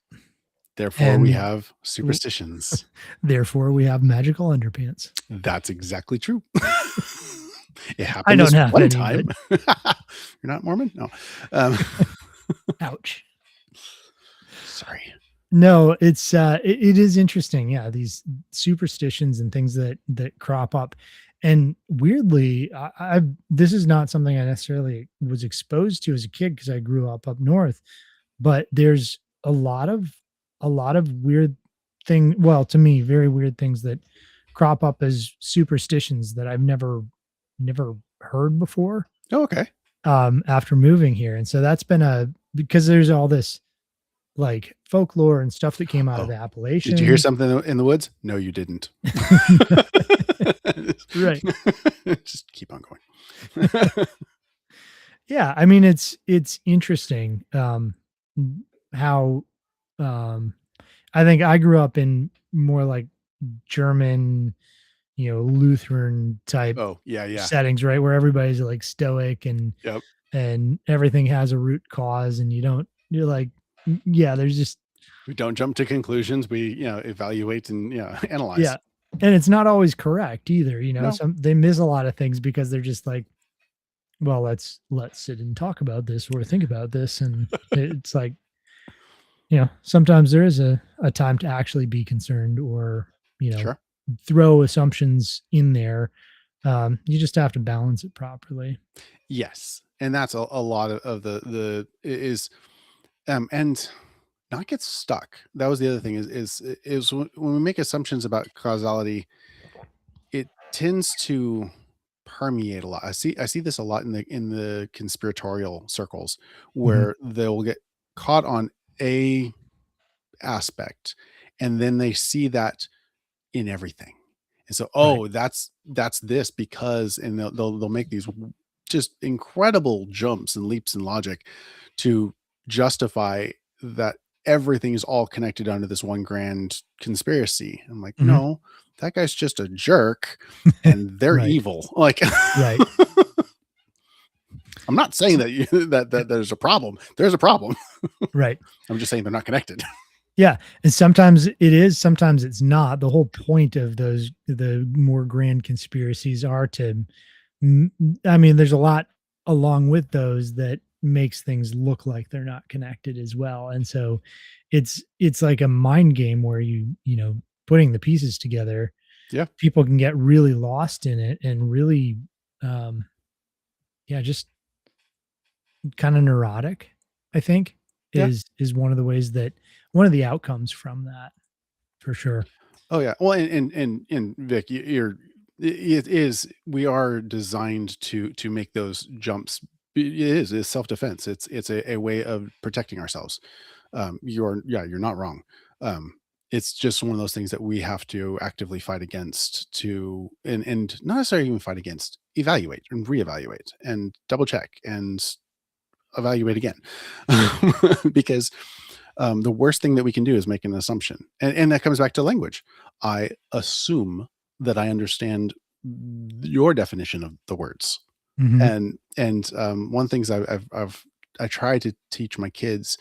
therefore, we And have superstitions. therefore we have magical underpants. That's exactly true. It I happened don't this have one any, but time. You're not Mormon? No. Um, ouch. sorry. No, it is interesting. Yeah, these superstitions and things that crop up. And weirdly, I this is not something I necessarily was exposed to as a kid because I grew up north, but there's a lot of weird well, to me, very weird things that crop up as superstitions that I've never heard before Oh, okay. after moving here. And so that's been a because there's all this like folklore and stuff that came out of Oh, the did you hear Appalachians. something in the woods? No, you didn't. Right. Just keep on going. Yeah, I mean it's interesting how um I think I grew up in more like German, Lutheran type Oh, yeah, yeah. settings, right? Where everybody's like stoic Yep. and everything has a root cause and you're like yeah, there's just We don't jump to conclusions. We, evaluate and, analyze. yeah. And it's not always correct either, No, some they miss a lot of things because they're just like, well, let's sit and talk about this or think about this. And it's like, sometimes there is a time to actually be concerned or, you know, sure. throw assumptions in there. You just have to balance it properly. Yes. And that's a lot of the is, and not get stuck. That was the other thing is when we make assumptions about causality, it tends to permeate a lot. I see this a lot in the conspiratorial circles Mhm. where they'll get caught on a aspect and then they see that in everything. And so, Right. oh, that's this because and they'll make these just incredible jumps and leaps in logic to justify that everything is all connected under this one grand conspiracy. I'm like, Mhm. no, that guy's just a jerk and they're Right. evil. Like Right. I'm not saying S that that there's a problem. There's a problem. Right. I'm just saying they're not connected. Yeah, and sometimes it is, sometimes it's not. The whole point of the more grand conspiracies are to I mean, there's a lot along with those that makes things look like they're not connected as well. And so it's like a mind game where putting the pieces together, Yeah. people can get really lost in it and really um yeah, just kind of neurotic, I think Yeah. is one of the ways that one of the outcomes from that for sure. Oh yeah. Well, and Vic, it is we are designed to make those jumps. It's self defense. It's a way of protecting ourselves. You're not wrong. Um, it's just one of those things that we have to actively fight against and not necessarily even fight against, evaluate and reevaluate and double check and evaluate again, because the worst thing that we can do is make an assumption. And that comes back to language. I assume that I understand your definition of the words. Mhm. And one of the things I try to teach my kids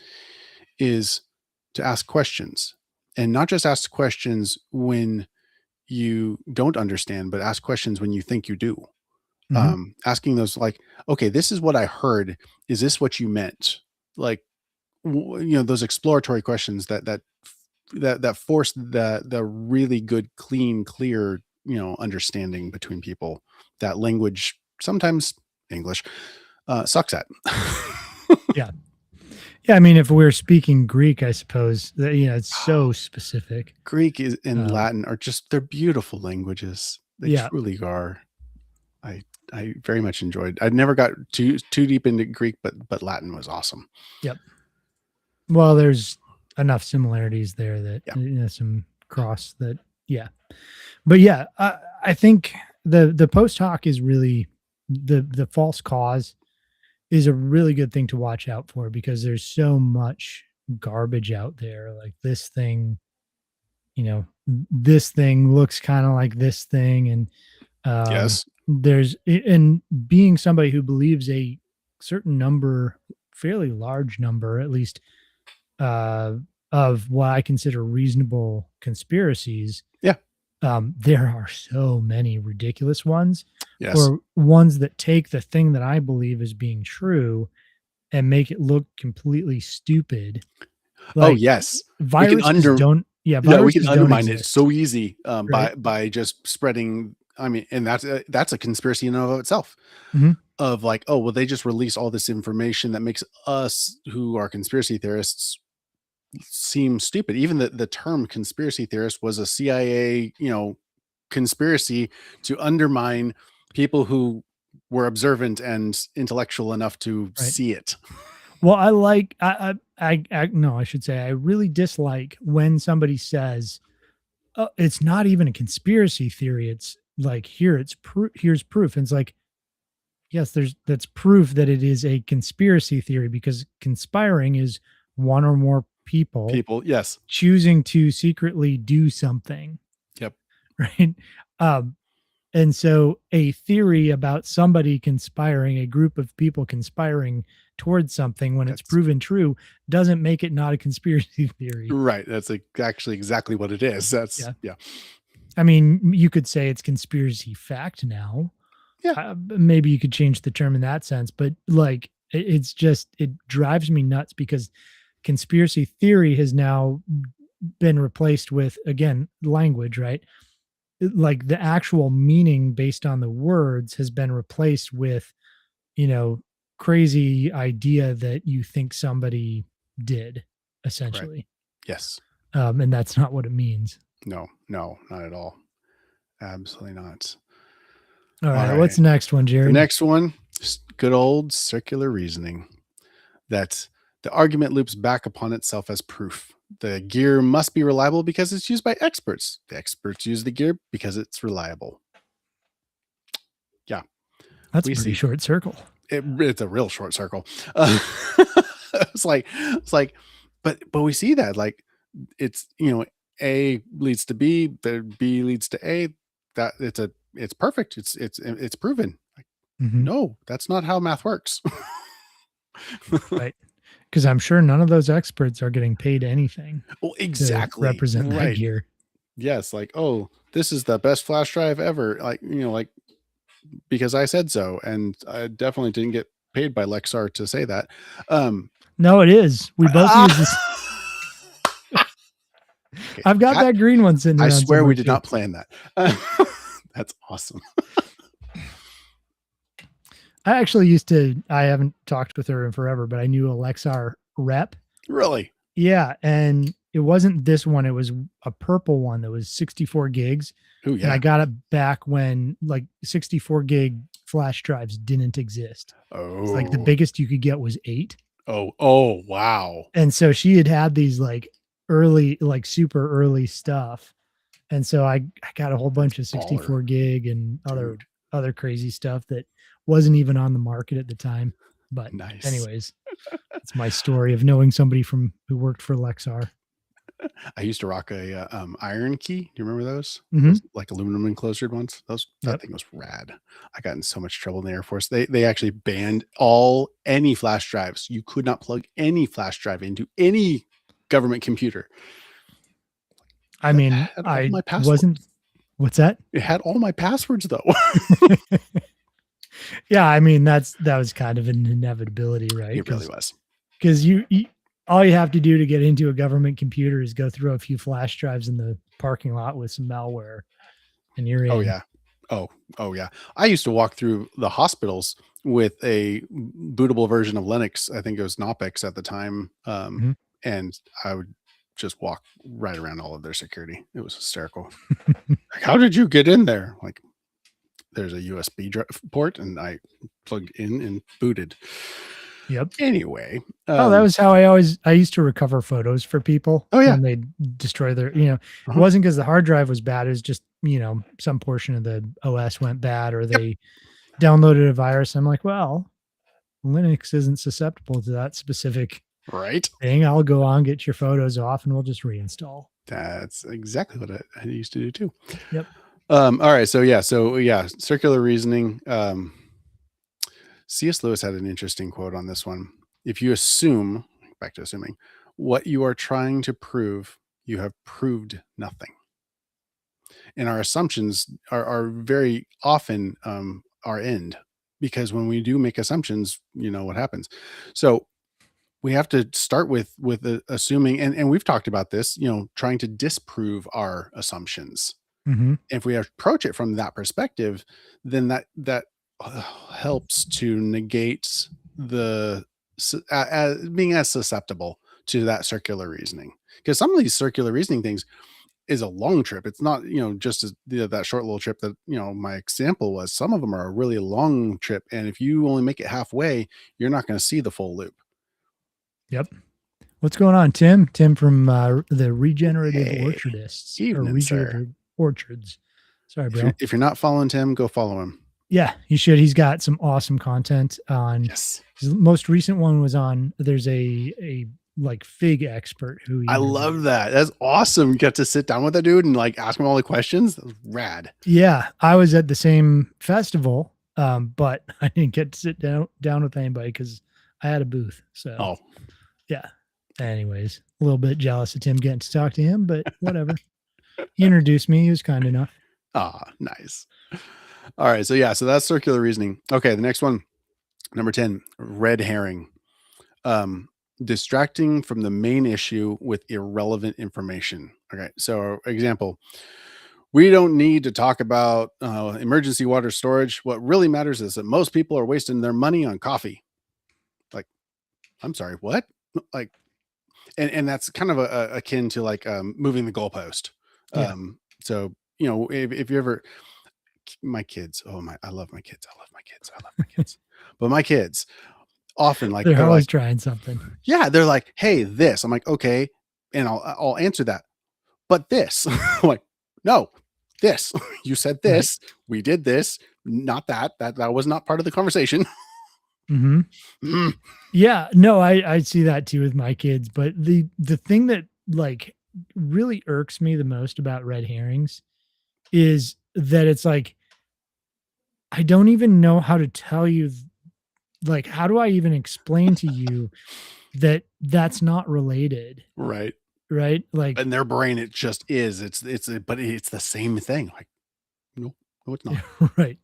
is to ask questions, and not just ask questions when you don't understand, but ask questions when you think you do. Mhm. Asking those like, okay, this is what I heard. Is this what you meant? Like, those exploratory questions that force the really good, clean, clear, understanding between people that language, sometimes English, sucks at. Yeah. Yeah, I mean, if we're speaking Greek, I suppose that, it's so specific. Greek is and Um, Latin are just they're beautiful languages. They yeah, truly are. I I very much enjoyed. I never got too deep into Greek, but Latin was awesome. yep. Well, there's enough similarities there that Yeah. some cross that, yeah. But yeah, I think the post hoc is really the false cause is a really good thing to watch out for because there's so much garbage out there. Like this thing looks kind of like this thing, and Yes. there's and being somebody who believes a certain number, fairly large number at least, uh, of what I consider reasonable conspiracies. Yeah. There are so many ridiculous ones, Yes. or ones that take the thing that I believe as being true and make it look completely stupid. Oh, Like yes. We can viruses under don't, yeah, Yeah, we can viruses don't undermine it exist, so easy, right? by just spreading. I mean, and that's a conspiracy in and of itself. Mhm. Of like, oh, well, they just release all this information that makes us who are conspiracy theorists seem stupid. Even the term conspiracy theorist was a CIA, conspiracy to undermine people who were observant and intellectual enough to Right. see it. Well, I like I no, I should say I really dislike when somebody says, "Oh, it's not even a conspiracy theory. It's like here's proof." And it's like, yes, that's proof that it is a conspiracy theory because conspiring is one or more people People, yes, choosing to secretly do something, yep, right? Um, And so a theory about somebody conspiring, a group of people conspiring towards something when it's that's proven true doesn't make it not a conspiracy theory. right. That's actually exactly what it is. That's Yeah. yeah, I mean, you could say it's conspiracy fact now. yeah, Maybe you could change the term in that sense, but like it's just, it drives me nuts because conspiracy theory has now been replaced with, again, language, right? Like the actual meaning based on the words has been replaced with, you know, crazy idea that you think somebody did, right. essentially. Yes. And that's not what it means. No, no, not at all. Absolutely not. All All right, right. what's the next one, The Jared? next one, good old circular reasoning. That the argument loops back upon itself as proof. The gear must be reliable because it's used by experts. The experts use the gear because it's reliable. Yeah, That's a we pretty see. short circle. It's a real short circle. It's like, but we see that like it's A leads to B, the B leads to A. That it's perfect. It's proven. Like, Hmm. no, that's not how math works. Right. Because I'm sure none of those experts are getting paid anything Well, to exactly. represent that Right. gear. Yes, like, oh, this is the best flash drive ever. Like, like because I said so. And I definitely didn't get paid by Lexar to say that. Um No, it is. We both use this. okay, I've got that that green one sitting I around swear somewhere we did too. not plan that. That's awesome. I actually used to, I haven't talked with her in forever, but I knew Alexar rep. Really? Yeah. And it wasn't this one, it was a purple one that was 64 gigs. Oh And I yeah. got it back when like 64 gig flash drives didn't exist. It's like the Oh. biggest you could get was 8. Oh, wow. And so she had these like early, like super early stuff. And so I got a whole That's bunch of baller, 64 gig and dude. other crazy stuff that wasn't even on the market at the time. But Nice. anyways, it's my story of knowing somebody from who worked for Lexar. I used to rock a iron key. Do you remember those? Mhm. Those like aluminum enclosed ones. That Yep. thing was rad. I got in so much trouble in the Air Force. They actually banned any flash drives. You could not plug any flash drive into any government computer. I That mean, had all I my wasn't, passwords. what's that? It had all my passwords though. Yeah, I mean, that was kind of an inevitability, right? It really was. Because you all you have to do to get into a government computer is go through a few flash drives in the parking lot with some malware and you're Oh in. yeah. Oh, oh yeah. I used to walk through the hospitals with a bootable version of Linux. I think it was Knoppix at the time. Mhm. And I would just walk right around all of their security. It was hysterical. Like, how did you get in there? Like, there's a USB port, and I plugged in and booted. Yep. Anyway, Oh, that was how I used to recover photos for people oh yeah, when they destroy their, it uh-huh, wasn't because the hard drive was bad, it was just, some portion of the OS went bad or yep, they downloaded a virus. I'm like, well, Linux isn't susceptible to that specific right. thing. I'll go on, get your photos off, and we'll just reinstall. That's exactly what I used to do too. Yep. All right, so yeah, circular reasoning. C.S. Lewis had an interesting quote on this one. If you assume, back to assuming, what you are trying to prove, you have proved nothing. And our assumptions are very often our end, because when we do make assumptions, you know what happens. So we have to start with assuming, and we've talked about this, trying to disprove our assumptions. Mhm. If we approach it from that perspective, then that helps to negate the being as susceptible to that circular reasoning. Because some of these circular reasoning things is a long trip. It's not, just as that short little trip that, my example was. Some of them are a really long trip. And if you only make it halfway, you're not going to see the full loop. Yep. What's going on, Tim? Tim from, the Regenerative Hey, Orchardists or evening, sir. Regenerative Orchards. Sorry, If you're bro. if you're not following Tim, go follow him. Yeah, you should. He's got some awesome content on Yes. his most recent one was on there's a like fig expert who he I interviewed. love that. That's awesome. You got to sit down with that dude and like ask him all the questions. That was rad. Yeah, I was at the same festival, but I didn't get to sit down with anybody because I had a booth. So Oh, yeah. Anyways, a little bit jealous of Tim getting to talk to him, but whatever. He introduced me. He was kind enough. nice. All right. So yeah, so that's circular reasoning. Okay, the next one, number 10, red herring. Um, Distracting from the main issue with irrelevant information. Okay. So example, we don't need to talk about emergency water storage. What really matters is that most people are wasting their money on coffee. Like, I'm sorry, what? Like, and that's kind of akin to like moving the goalpost. Yeah. So if you ever, my kids, oh my, I love my kids, I love my kids, I love my kids, but my kids often like They're they're always like, trying something. yeah, they're like, hey, this. I'm like, okay, and I'll answer that, but this. I'm like, no, this. You said Right. this. We did this. Not that. That was not part of the conversation. Mhm. Mm, Yeah, no, I see that too with my kids, but the thing that, like, really irks me the most about red herrings is that it's like, I don't even know how to tell you like, how do I even explain to you that that's not related, right. right? Like In their brain, it just is. But it's the same thing. Like, no, no, it's not. right.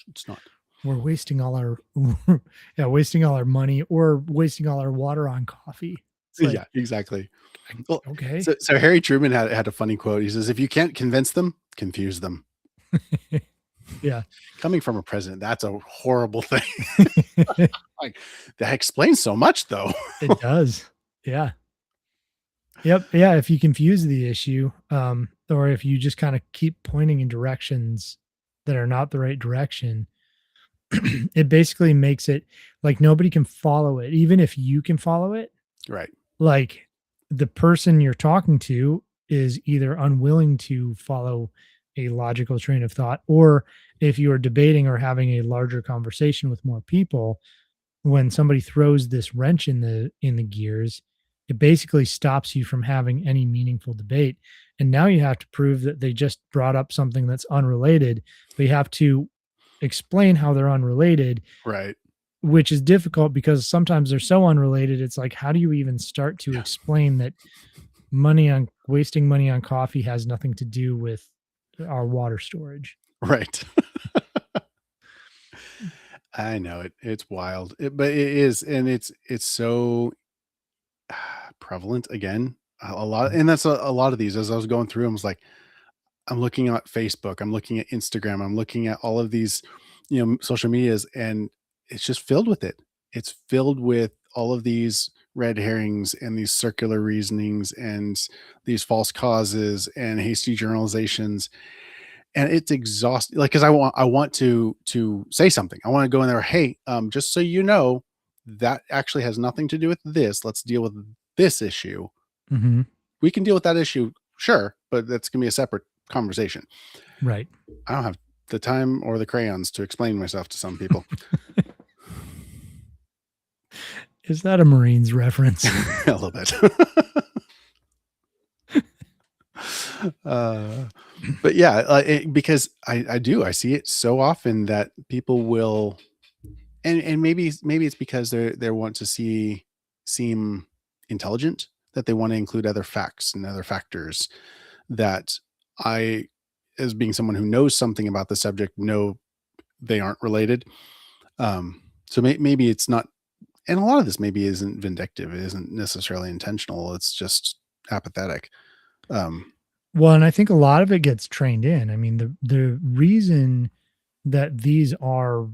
It's not. We're wasting all our yeah, wasting all our money or wasting all our water on coffee. It's like, Yeah, exactly. Well, okay. so Harry Truman had a funny quote. He says, "If you can't convince them, confuse them." Yeah. Coming from a president, that's a horrible thing. Like, that explains so much, though. It does. Yeah. Yep. Yeah. If you confuse the issue, or if you just kind of keep pointing in directions that are not the right direction, it basically makes it like nobody can follow it. Even if you can follow it, Right, like the person you're talking to is either unwilling to follow a logical train of thought, or if you are debating or having a larger conversation with more people, when somebody throws this wrench in the gears, it basically stops you from having any meaningful debate. And now you have to prove that they just brought up something that's unrelated, but you have to explain how they're unrelated, right. which is difficult because sometimes they're so unrelated. It's like, how do you even start to Yeah, explain that money on wasting money on coffee has nothing to do with our water storage? right. I know it. It's wild, but it is, and it's so prevalent again. A lot, Mhm. and that's a lot of these. As I was going through, I was like, I'm looking at Facebook, I'm looking at Instagram, I'm looking at all of these, social medias, and it's just filled with it. It's filled with all of these red herrings and these circular reasonings and these false causes and hasty generalizations. And it's exhausting. Like, because I want to say something. I want to go in there, hey, just so you know, that actually has nothing to do with this. Let's deal with this issue. Mhm. We can deal with that issue, sure, but that's gonna be a separate conversation. Right. I don't have the time or the crayons to explain myself to some people. Is that a Marines reference? A little bit. uh, but yeah, because I see it so often that people will, and maybe it's because they want to seem intelligent, that they want to include other facts and other factors that I, as being someone who knows something about the subject, know they aren't related. So maybe it's not, and a lot of this maybe isn't vindictive. It isn't necessarily intentional. It's just apathetic. Um, Well, and I think a lot of it gets trained in. I mean, the reason that these are,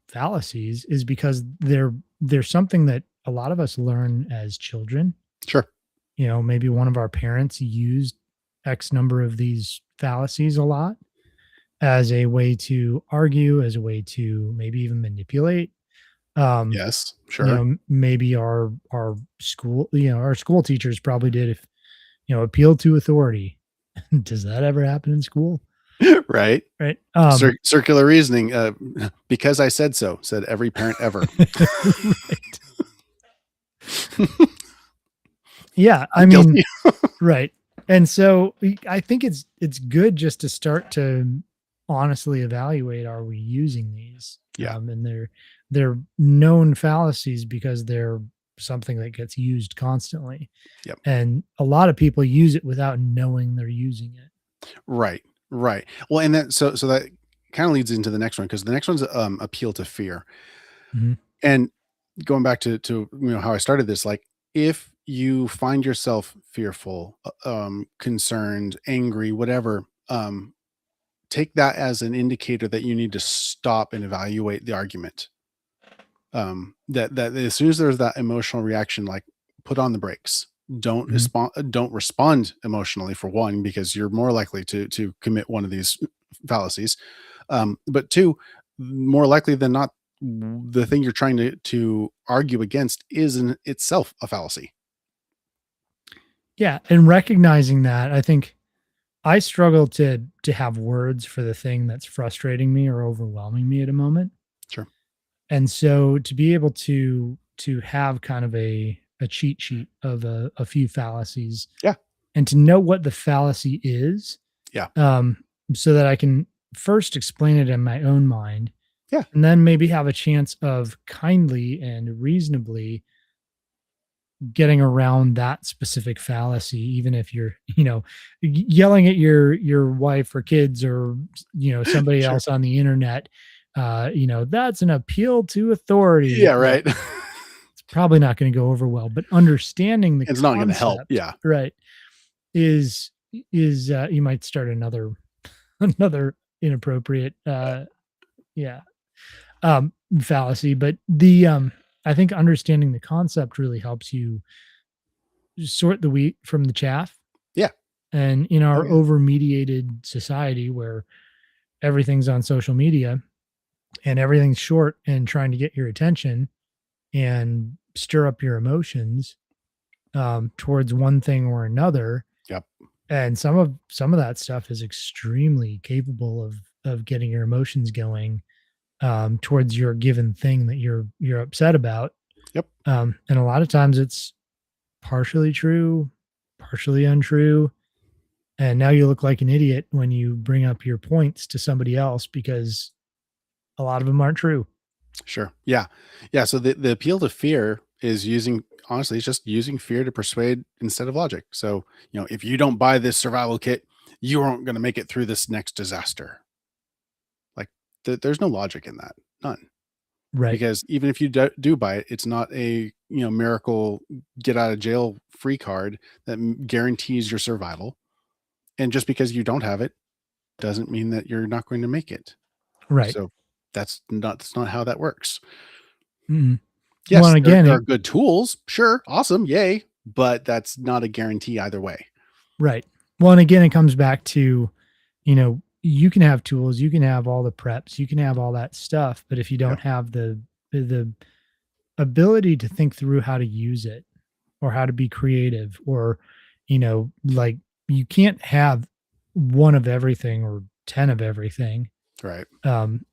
fallacies is because they're something that a lot of us learn as children. sure. Maybe one of our parents used X number of these fallacies a lot as a way to argue, as a way to maybe even manipulate. Um, Yes. Sure. maybe our school teachers probably did, if appeal to authority. Does that ever happen in school? Right. Right. Circular reasoning. Because I said so. Said every parent ever. Right. Yeah, I I'm mean, guilty. right. And so I think it's good just to start to honestly evaluate, are we using these? Yeah. And they're known fallacies because they're something that gets used constantly. Yep. And a lot of people use it without knowing they're using it. Right. Right. Well, and that so that kind of leads into the next one, because the next one's appeal to fear. Mhm. And going back to how I started this, like, if you find yourself fearful, concerned, angry, whatever, take that as an indicator that you need to stop and evaluate the argument. That as soon as there's that emotional reaction, like, put on the brakes. Mhm. Don't respond emotionally, for one, because you're more likely to commit one of these fallacies. But two, more likely than not, the thing you're trying to argue against is in itself a fallacy. Yeah, and recognizing that, I think I struggle to have words for the thing that's frustrating me or overwhelming me at a moment. Sure. And so to be able to have kind of a cheat sheet of a few fallacies Yeah. and to know what the fallacy is, Yeah. um, so that I can first explain it in my own mind, Yeah. and then maybe have a chance of kindly and reasonably getting around that specific fallacy, even if you're, yelling at your wife or kids or, somebody Sure. else on the internet, that's an appeal to authority. Yeah. Like, Right. it's probably not going to go over well, but understanding the It's not going to help. concept, Yeah. right, is you might start another another inappropriate, yeah, fallacy. But I think understanding the concept really helps you sort the wheat from the chaff. Yeah. And in Oh our yeah. over mediated society where everything's on social media and everything's short and trying to get your attention and stir up your emotions, towards one thing or another. Yep. And some of that stuff is extremely capable of getting your emotions going, towards your given thing that you're upset about. Yep. And a lot of times it's partially true, partially untrue. And now you look like an idiot when you bring up your points to somebody else because a lot of them aren't true. Sure. Yeah. Yeah. So the appeal to fear is using, honestly, it's just using fear to persuade instead of logic. So, if you don't buy this survival kit, you aren't going to make it through this next disaster. Like, there's no logic in that. None. Right. Because even if you do buy it, it's not a, miracle get out of jail free card that guarantees your survival. And just because you don't have it doesn't mean that you're not going to make it. Right. So that's not how that works. Mm. Well, Yes, and there again, are good tools. Sure, awesome, yay, but that's not a guarantee either way. right. Well, and again, it comes back to, you can have tools, you can have all the preps, you can have all that stuff, but if you Yeah, don't have the ability to think through how to use it or how to be creative or, like you can't have one of everything or 10 of everything. right.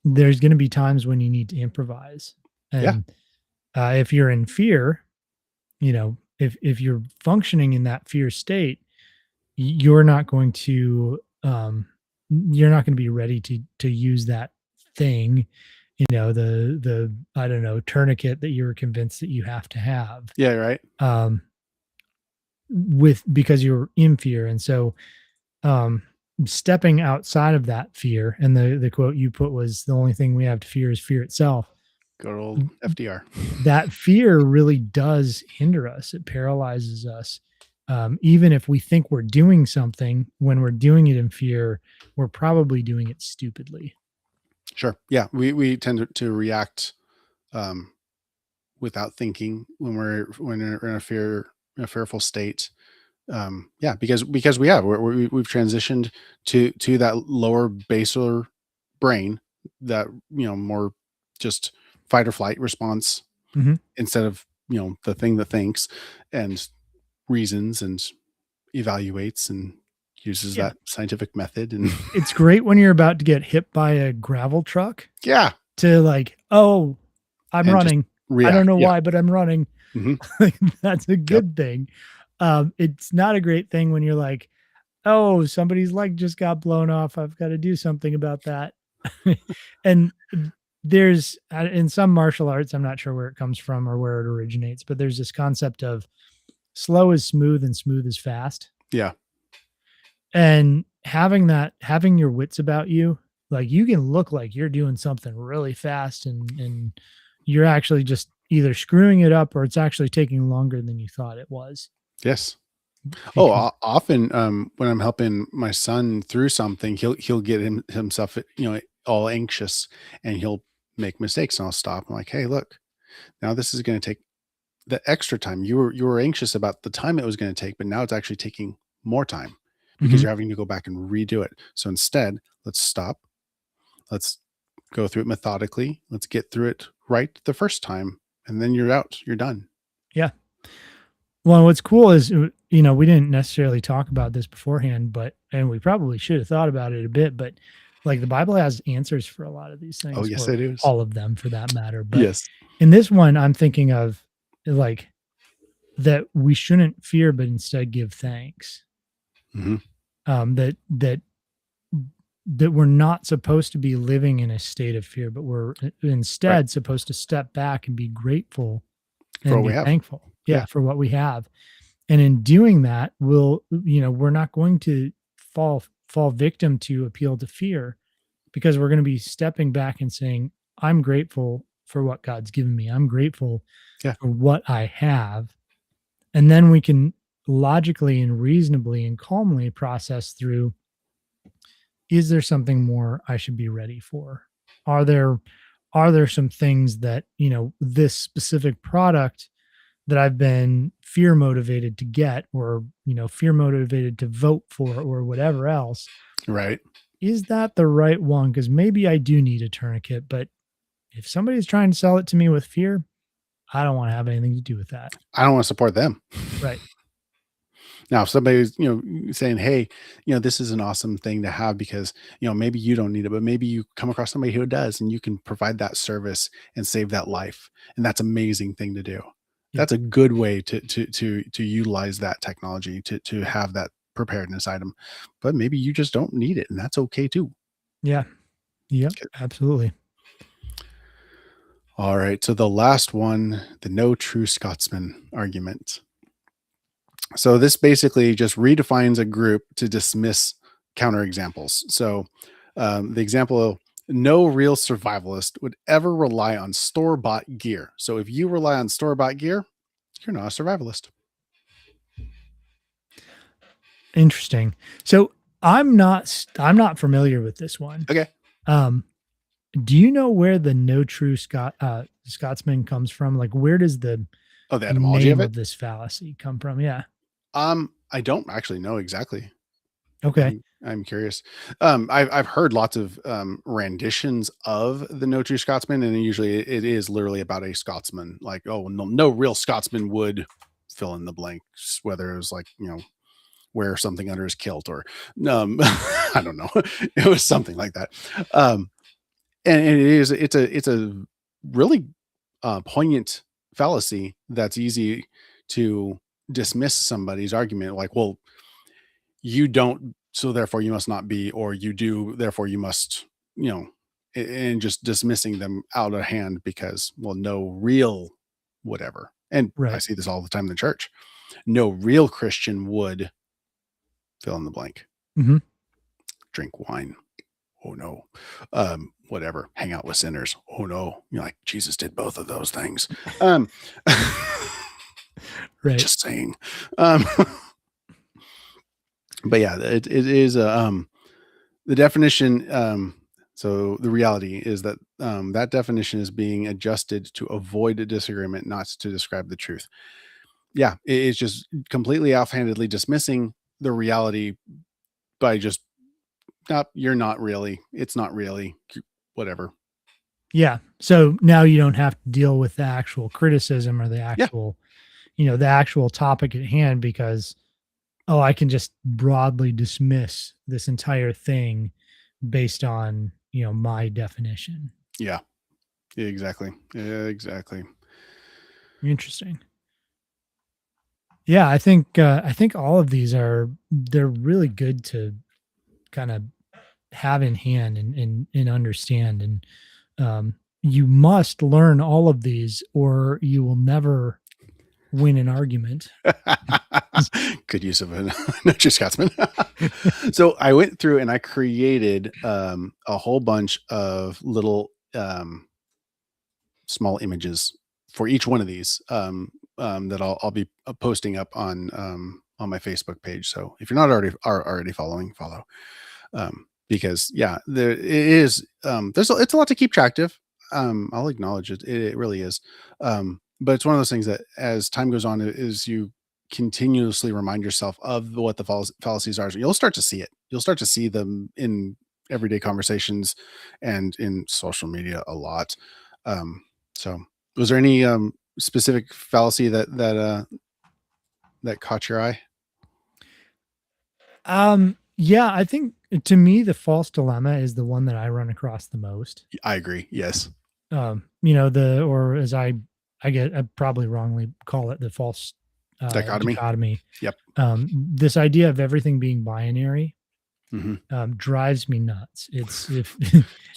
There's going to be times when you need to improvise. Yeah, And if you're in fear, if you're functioning in that fear state, you're not going to you're not going to be ready to use that thing, the I don't know, tourniquet that you were convinced that you have to have, yeah, right. um with because you're in fear. And so, um stepping outside of that fear, and the quote you put was, the only thing we have to fear is fear itself. Good old FDR. That fear really does hinder us. It paralyzes us. Even if we think we're doing something, when we're doing it in fear, we're probably doing it stupidly. Sure. Yeah, we tend to react um, without thinking when we're in a fearful state. Yeah, because we've transitioned to that lower baser brain, that more just fight or flight response, Mhm. instead of the thing that thinks and reasons and evaluates and uses Yeah. that scientific method and It's great when you're about to get hit by a gravel truck yeah, to like, "Oh, I'm and just running. I don't react. know Yeah. why, but I'm running." Hmm. Like, that's a Yep. good thing. It's not a great thing when you're like, "Oh, somebody's leg just got blown off. I've gotta do something about that." And there's in some martial arts, I'm not sure where it comes from or where it originates, but there's this concept of slow is smooth and smooth is fast. Yeah. And having your wits about you, like, you can look like you're doing something really fast, and you're actually just either screwing it up or it's actually taking longer than you thought it was, Yes. Oh, because often, when I'm helping my son through something, he'll get himself, all anxious, and he'll make mistakes, and I'll stop. I'm like, "Hey, look, now this is going to take the extra time. You were anxious about the time it was going to take, but now it's actually taking more time because Mhm. you're having to go back and redo it. So instead, let's stop. Let's go through it methodically. Let's get through it right the first time, and then you're out. You're done." Yeah. Well, what's cool is, we didn't necessarily talk about this beforehand, and we probably should have thought about it a bit, but like the Bible has answers for a lot of these Oh, things, yes, or it is. all of them for that matter. But Yes. in this one, I'm thinking of like that we shouldn't fear, but instead give thanks. Hmm. That we're not supposed to be living in a state of fear, but we're Right. instead supposed to step back and be grateful For and what we be have. thankful. Yeah. Yeah, for what we have. And in doing that, we're not going to fall victim to appeal to fear, because we're going to be stepping back and saying, I'm grateful for what God's given me. I'm grateful Yeah. for what I have. And then we can logically and reasonably and calmly process through, is there something more I should be ready for? Are there some things that, this specific product that I've been fear motivated to get, or, fear motivated to vote for, or whatever else, Right. is that the right one? Because maybe I do need a tourniquet, but if somebody's trying to sell it to me with fear, I don't want to have anything to do with that. I don't want to support them. Right. Now, if somebody's, saying, "Hey, this is an awesome thing to have because, maybe you don't need it, but maybe you come across somebody who does, and you can provide that service and save that life." And that's amazing thing to do. Yeah. That's a good way to utilize that technology to have that preparedness item. But maybe you just don't need it, and that's okay too. Yeah. Yep. Okay. Absolutely. All right. So the last one, the no true Scotsman argument. So this basically just redefines a group to dismiss counterexamples. So the example, no real survivalist would ever rely on store bought gear. So if you rely on store bought gear, you're not a survivalist. Interesting. So I'm not familiar with this one. Okay. Um, do you know where the no true Scotsman comes from? Like, where does the Oh, the etymology of name it? of this fallacy come from? Yeah. I don't actually know exactly. Okay. I'm curious. I've heard lots of renditions of the No True Scotsman, and usually it is literally about a Scotsman. Like, oh, no real Scotsman would fill in the blanks, whether it was like wear something under his kilt or I don't know. It was something like that. Um, and it's a really poignant fallacy that's easy to dismiss somebody's argument. Like, well, you don't, so therefore you must not be, or you do, therefore you must, you know, and just dismissing them out of hand because, well, no real whatever. And I Right. see this all the time in the church. No real Christian would fill in the blank, Mhm. drink wine. Oh no. Whatever. Hang out with sinners. Oh no. You're like, Jesus did both of those things. Um, Right. just saying. Um, but yeah, it is the definition. So the reality is that that definition is being adjusted to avoid a disagreement, not to describe the truth. Yeah, it's just completely offhandedly dismissing the reality by just, "Nope, you're not really. It's not really. Whatever." Yeah. So now you don't have to deal with the actual criticism or the Yeah, actual, the actual topic at hand because, oh, I can just broadly dismiss this entire thing based on, my definition. yeah, exactly, yeah, exactly. Interesting. Yeah, I think all of these they're really good to kind of have in hand and understand. And you must learn all of these or you will never win an argument. Good use of a Nurture Scotsman. So I went through and I created a whole bunch of little small images for each one of these that I'll be posting up on my Facebook page. So if you're not already following, follow. Because yeah, there it is. It's a lot to keep track of. I'll acknowledge it. It really is. But it's one of those things that as time goes on, is you continuously remind yourself of what the fallacies are. You'll start to see it. You'll start to see them in everyday conversations and in social media a lot. So, was there any specific fallacy that caught your eye? Yeah, I think to me the false dilemma is the one that I run across the most. I agree. Yes. The or as I get I probably wrongly call it the false Dichotomy. dichotomy. Yep. This idea of everything being binary Hmm. drives me nuts. It's if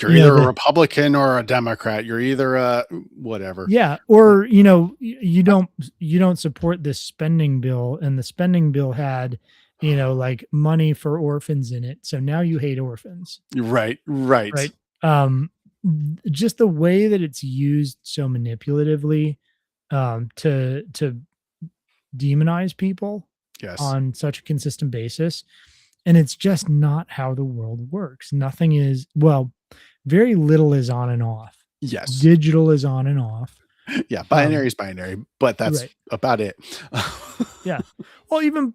You're either a Republican or a Democrat. You're either a whatever. yeah, Like, or you don't support this spending bill, and the spending bill had like money for orphans in it. So now you hate orphans, right, right. right? Um, just the way that it's used so manipulatively to demonize people Yes. on such a consistent basis. And it's just not how the world works. Nothing is, well, very little is on and off. Yes. Digital is on and off. Yeah. Binary is binary, but that's Right. about it. Yeah. Well, even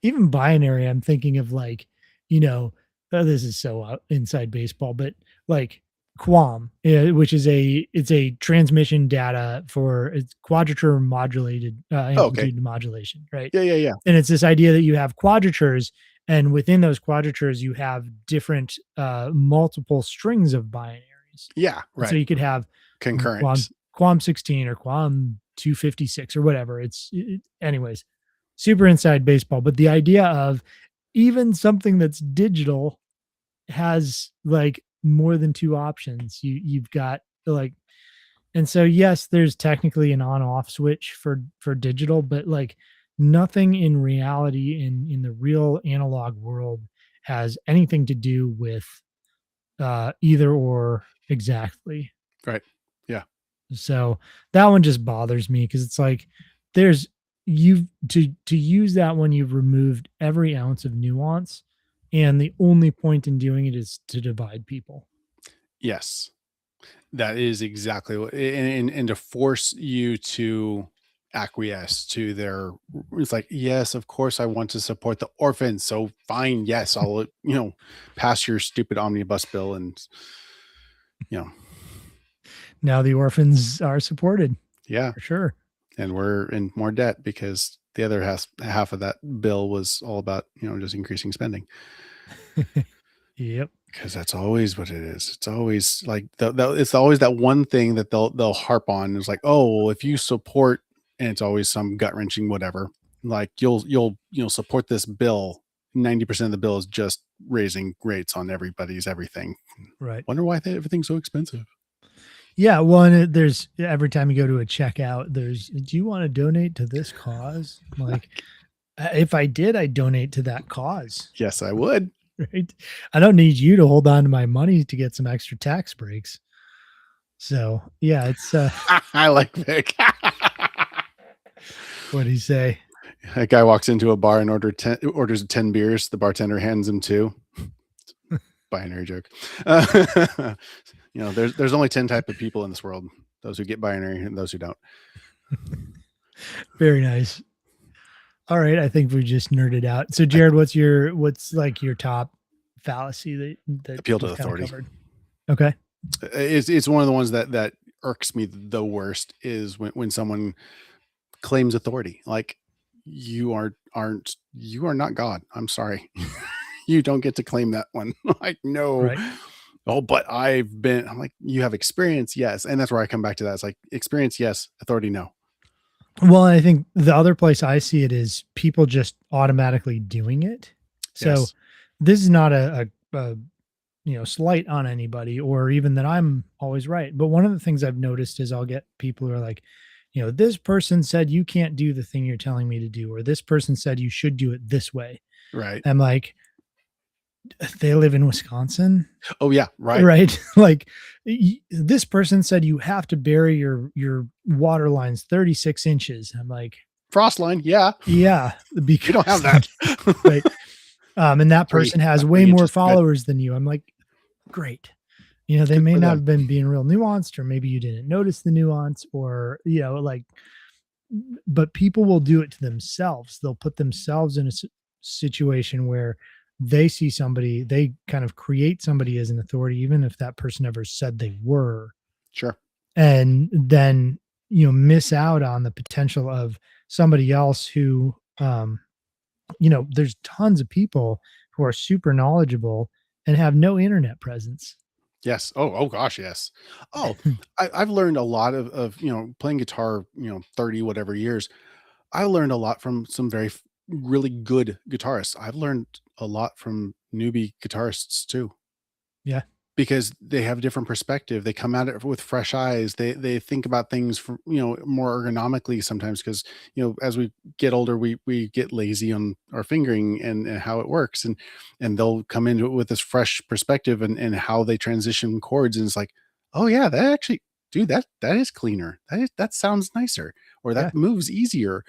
even binary, I'm thinking of like, this is so inside baseball, but like Quam, which is it's a transmission data for it's quadrature modulated Oh, okay. amplitude modulation, right? Yeah. Yeah. Yeah. And it's this idea that you have quadratures, and within those quadratures, you have different multiple strings of binaries. Yeah. And so Right. you could have Concurrent. Quam 16 or Quam 256 or whatever. Anyways, super inside baseball. But the idea of even something that's digital has like more than two options. You've got like, and so yes, there's technically an on-off switch for digital, but like nothing in reality in the real analog world has anything to do with either or exactly. Right. Yeah. So that one just bothers me because it's like there's you've to use that one, you've removed every ounce of nuance and the only point in doing it is to divide people. Yes. That is exactly what, and to force you to acquiesce to their, it's like, yes, of course I want to support the orphans. So fine, yes, I'll, pass your stupid omnibus bill and, you know, Now the orphans are supported yeah. for sure. And we're in more debt because the other half of that bill was all about, just increasing spending. Yep. Because that's always what it is. It's always like it's always that one thing that they'll harp on. It's like, oh, well, if you support, and it's always some gut wrenching whatever. Like you'll support this bill. 90% of the bill is just raising rates on everybody's everything. Right. Wonder why everything's so expensive. Yeah. Well, and there's every time you go to a checkout, there's, do you want to donate to this cause? Like, if I did, I'd donate to that cause. Yes, I would. Right. I don't need you to hold on to my money to get some extra tax breaks. So yeah, it's I like Vic. what do you say? A guy walks into a bar and orders 10 beers. The bartender hands him two. Binary joke. There's only 10 type of people in this world: those who get binary and those who don't. Very nice. All right, I think we just nerded out. So Jared, what's like your top fallacy that Appeal to we've kind of authority. covered? Okay. It's one of the ones that irks me the worst is when someone claims authority. Like, you are not God. I'm sorry. You don't get to claim that one. Like, no. Right. Oh, but I'm like, you have experience, yes. And that's where I come back to that. It's like, experience, yes. Authority, no. Well, I think the other place I see it is people just automatically doing it. So Yes. this is not a slight on anybody or even that I'm always right. But one of the things I've noticed is I'll get people who are like, this person said you can't do the thing you're telling me to do, or this person said you should do it this way. Right. I'm like, they live in Wisconsin, Oh yeah. Right. right? Like, this person said you have to bury your water lines 36 inches. I'm like, Frost line. Yeah. yeah, You don't have because that. right. And that 3, person has not way 3 more inches. Good. followers than you. I'm like, great. They Good may for not them. have been being real nuanced, or maybe you didn't notice the nuance, or, like, but people will do it to themselves. They'll put themselves in a situation where they see somebody, they kind of create somebody as an authority, even if that person never said they were, Sure. and then, miss out on the potential of somebody else who, there's tons of people who are super knowledgeable and have no internet presence. Yes. Oh gosh, yes. Oh, I've learned a lot of playing guitar, 30 whatever years. I learned a lot from some really good guitarists. I've learned a lot from newbie guitarists too, Yeah. because they have a different perspective. They come at it with fresh eyes. They think about things from, more ergonomically sometimes, because, as we get older, we get lazy on our fingering and how it works. And they'll come into it with this fresh perspective and how they transition chords. And it's like, oh yeah, that actually, dude, that is cleaner. That sounds nicer, or Yeah. that moves easier.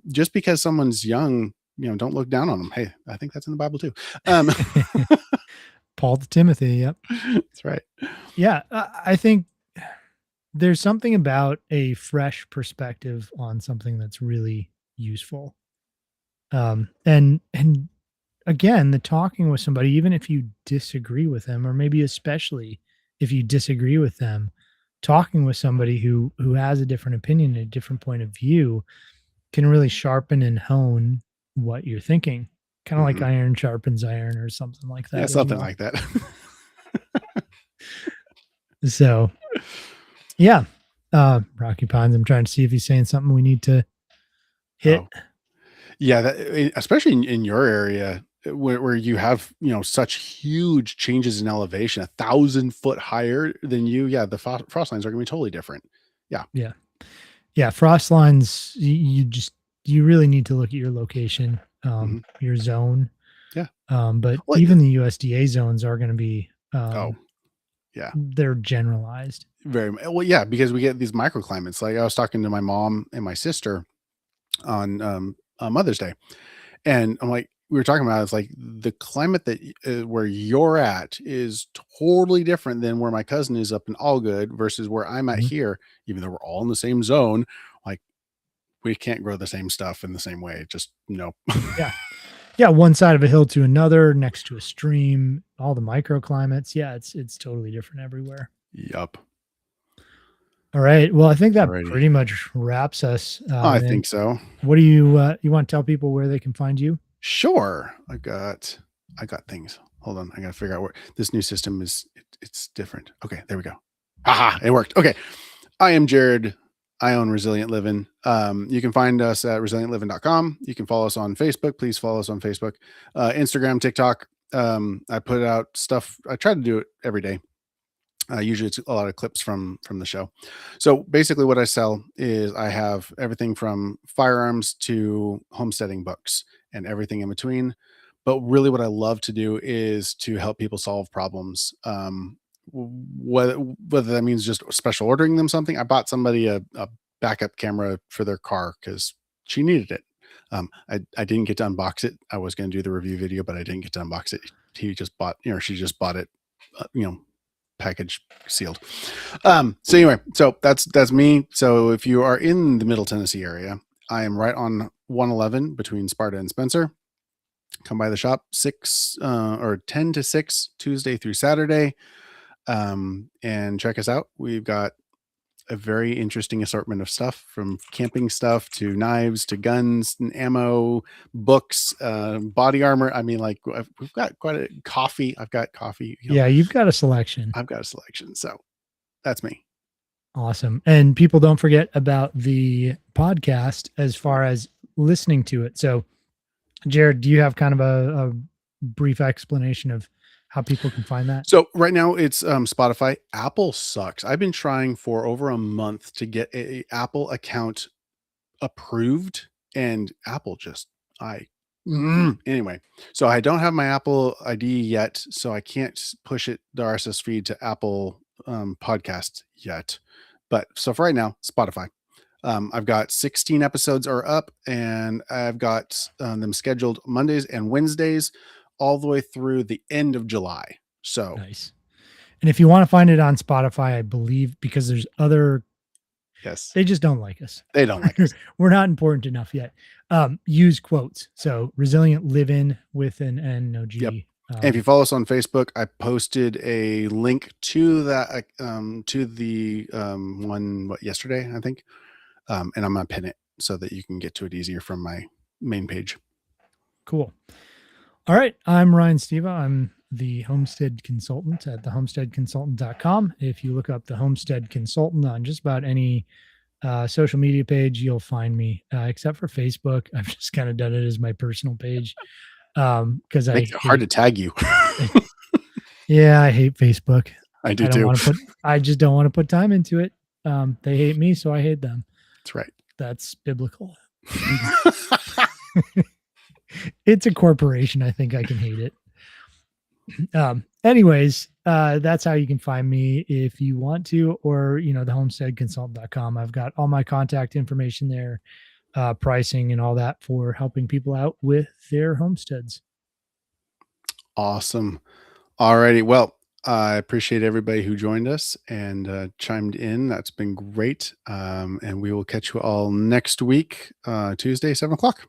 Just because someone's young, don't look down on them. Hey, I think that's in the Bible too. Um, Paul to Timothy. Yep. that's right. Yeah. I think there's something about a fresh perspective on something that's really useful. And again, the talking with somebody, even if you disagree with them, or maybe especially if you disagree with them, talking with somebody who has a different opinion, a different point of view, can really sharpen and hone what you're thinking. Kind of like Mhm. iron sharpens iron or something like Yeah, that as something well. like that. So yeah. Rocky Pines, I'm trying to see if he's saying something we need to hit. Oh, yeah, especially in your area, where you have, such huge changes in elevation, 1,000 foot higher than you. Yeah, the frost lines are gonna be totally different. Yeah. Yeah. Yeah. Frost lines, you really need to look at your location, Mhm. your zone. Yeah. But Well, even the USDA zones are going to be, oh, yeah. they're generalized. Well, yeah, because we get these microclimates. Like, I was talking to my mom and my sister on Mother's Day, and I'm like, we were talking about, it's like the climate that where you're at is totally different than where my cousin is up in Allgood versus where I'm at Mhm. here, even though we're all in the same zone. Like, we can't grow the same stuff in the same way. Just no. Yeah. Yeah, one side of a hill to another, next to a stream, all the microclimates. Yeah, it's totally different everywhere. Yup. All right. Well, I think that Alrighty. pretty much wraps us. I And think so. what do you want to tell people where they can find you? Sure. I got things. Hold on. I got to figure out where this new system is. It's different. Okay, there we go. Haha, it worked. Okay. I am Jared. I own Resilient Living. You can find us at resilientliving.com. You can follow us on Facebook. Please follow us on Facebook, Instagram, TikTok. I put out stuff. I try to do it every day. Usually it's a lot of clips from the show. So basically what I sell is I have everything from firearms to homesteading books and everything in between. But really what I love to do is to help people solve problems. Whether that means just special ordering them something. I bought somebody a backup camera for their car because she needed it. I didn't get to unbox it. I was going to do the review video, but I didn't get to unbox it. He just bought, she just bought it, package sealed. So anyway, so that's me. So if you are in the Middle Tennessee area, I am right on 111 between Sparta and Spencer. Come by the shop 10 to 6 Tuesday through Saturday, and check us out. We've got a very interesting assortment of stuff, from camping stuff to knives to guns and ammo, books, body armor. I mean, like, we've got quite a coffee. I've got coffee. Yeah, you've got a selection. I've got a selection. So that's me. Awesome. And people don't forget about the podcast as far as listening to it. So, Jared, do you have kind of a brief explanation of how people can find that? So right now it's Spotify. Apple sucks. I've been trying for over a month to get a Apple account approved, and Apple just anyway. So I don't have my Apple ID yet, so I can't push it the RSS feed to Apple podcast yet. But so for right now, Spotify. I've got 16 episodes are up, and I've got them scheduled Mondays and Wednesdays all the way through the end of July. So Nice. And if you want to find it on Spotify, I believe because there's other, yes, they just don't like us. they don't like us. We're not important enough yet. Use quotes. So resilient living with an N, no G. Yep. And if you follow us on Facebook, I posted a link to that to the one yesterday, I think. And I'm gonna pin it so that you can get to it easier from my main page. Cool. All right. I'm Ryan Steva. I'm the homestead consultant at thehomesteadconsultant.com. If you look up the homestead consultant on just about any social media page, you'll find me, except for Facebook. I've just kind of done it as my personal page because Makes it hard to tag you. Yeah, I hate Facebook. I do I don't too. want to put. I just don't want to put time into it. They hate me, so I hate them. That's right. That's biblical. It's a corporation. I think I can hate it. Anyways, that's how you can find me if you want to, or, thehomesteadconsultant.com. I've got all my contact information there, pricing and all that for helping people out with their homesteads. Awesome. All righty. Well, I appreciate everybody who joined us and chimed in. That's been great. And we will catch you all next week, Tuesday, 7 o'clock.